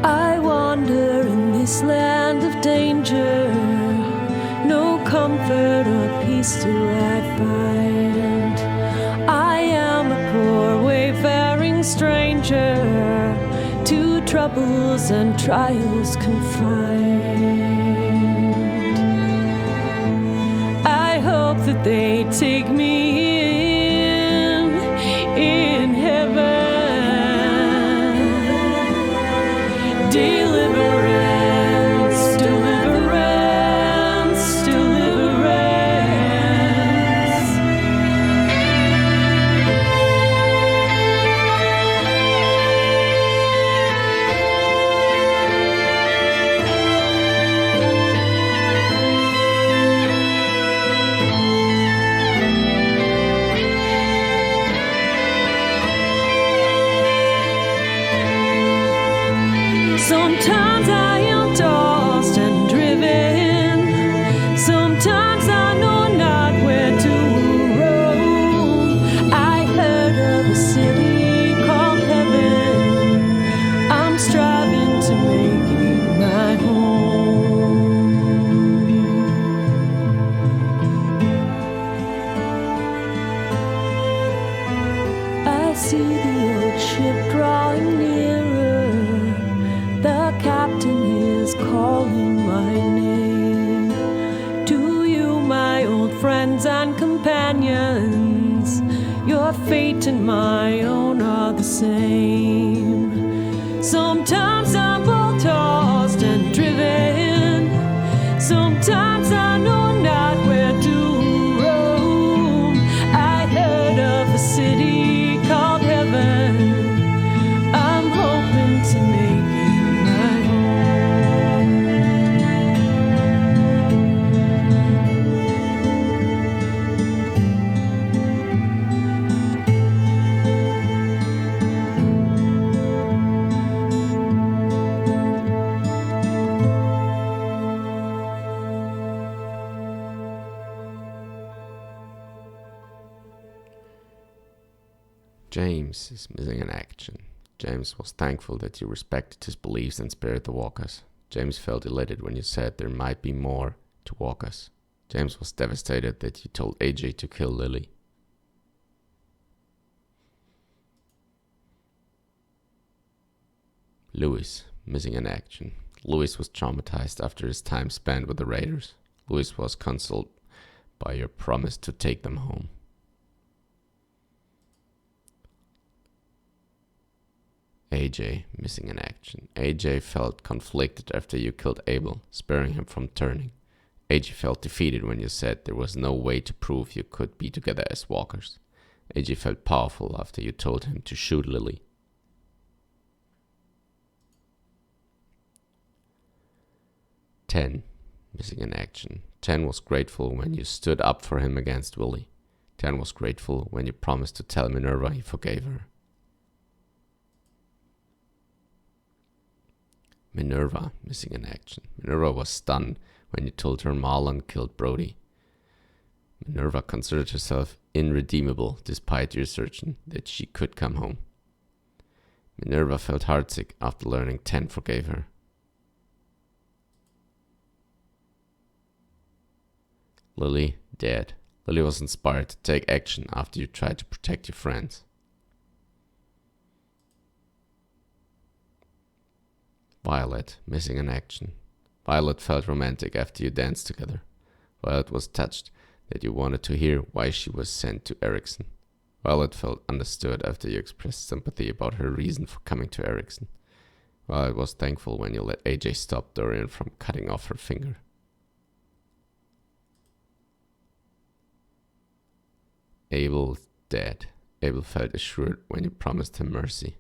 Speaker 6: I wander in this land of danger, peace do I find? I am a poor wayfaring stranger, to troubles and trials confined. I hope that they take me in heaven. Deliverance, deliverance, deliverance. Sometimes I am tossed and driven. Sometimes I know not where to roam. I heard of a city called heaven. I'm striving to make it my home. I see the old ship drawing nearer. The captain is calling my name. To you, my old friends and companions, your fate and my own are the same. Sometimes I'm both tossed and driven. Sometimes I know not where to roam. I heard of a city called heaven. I'm hoping to make
Speaker 17: James is missing in action. James was thankful that you respected his beliefs and spared the walkers. James felt elated when you said there might be more to walkers. James was devastated that you told AJ to kill Lily. Louis, missing in action. Louis was traumatized after his time spent with the Raiders. Louis was consoled by your promise to take them home. AJ, missing in action. AJ felt conflicted after you killed Abel, sparing him from turning. AJ felt defeated when you said there was no way to prove you could be together as walkers. AJ felt powerful after you told him to shoot Lily. Ten, missing in action. 10 was grateful when you stood up for him against Willie. 10 was grateful when you promised to tell Minerva he forgave her. Minerva, missing in action. Minerva was stunned when you told her Marlon killed Brody. Minerva considered herself irredeemable despite your assertion that she could come home. Minerva felt heartsick after learning 10 forgave her. Lily, dead. Lily was inspired to take action after you tried to protect your friends. Violet, missing in action. Violet felt romantic after you danced together. Violet was touched that you wanted to hear why she was sent to Erickson. Violet felt understood after you expressed sympathy about her reason for coming to Erickson. Violet was thankful when you let AJ stop Dorian from cutting off her finger. Abel dead. Abel felt assured when you promised him mercy.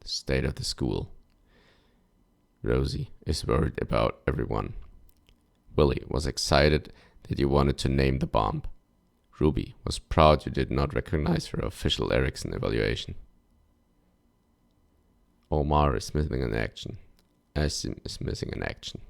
Speaker 17: The state of the school. Rosie is worried about everyone. Willie was excited that you wanted to name the bomb. Ruby was proud you did not recognize her official Erickson evaluation. Omar is missing in action. Asim is missing in action.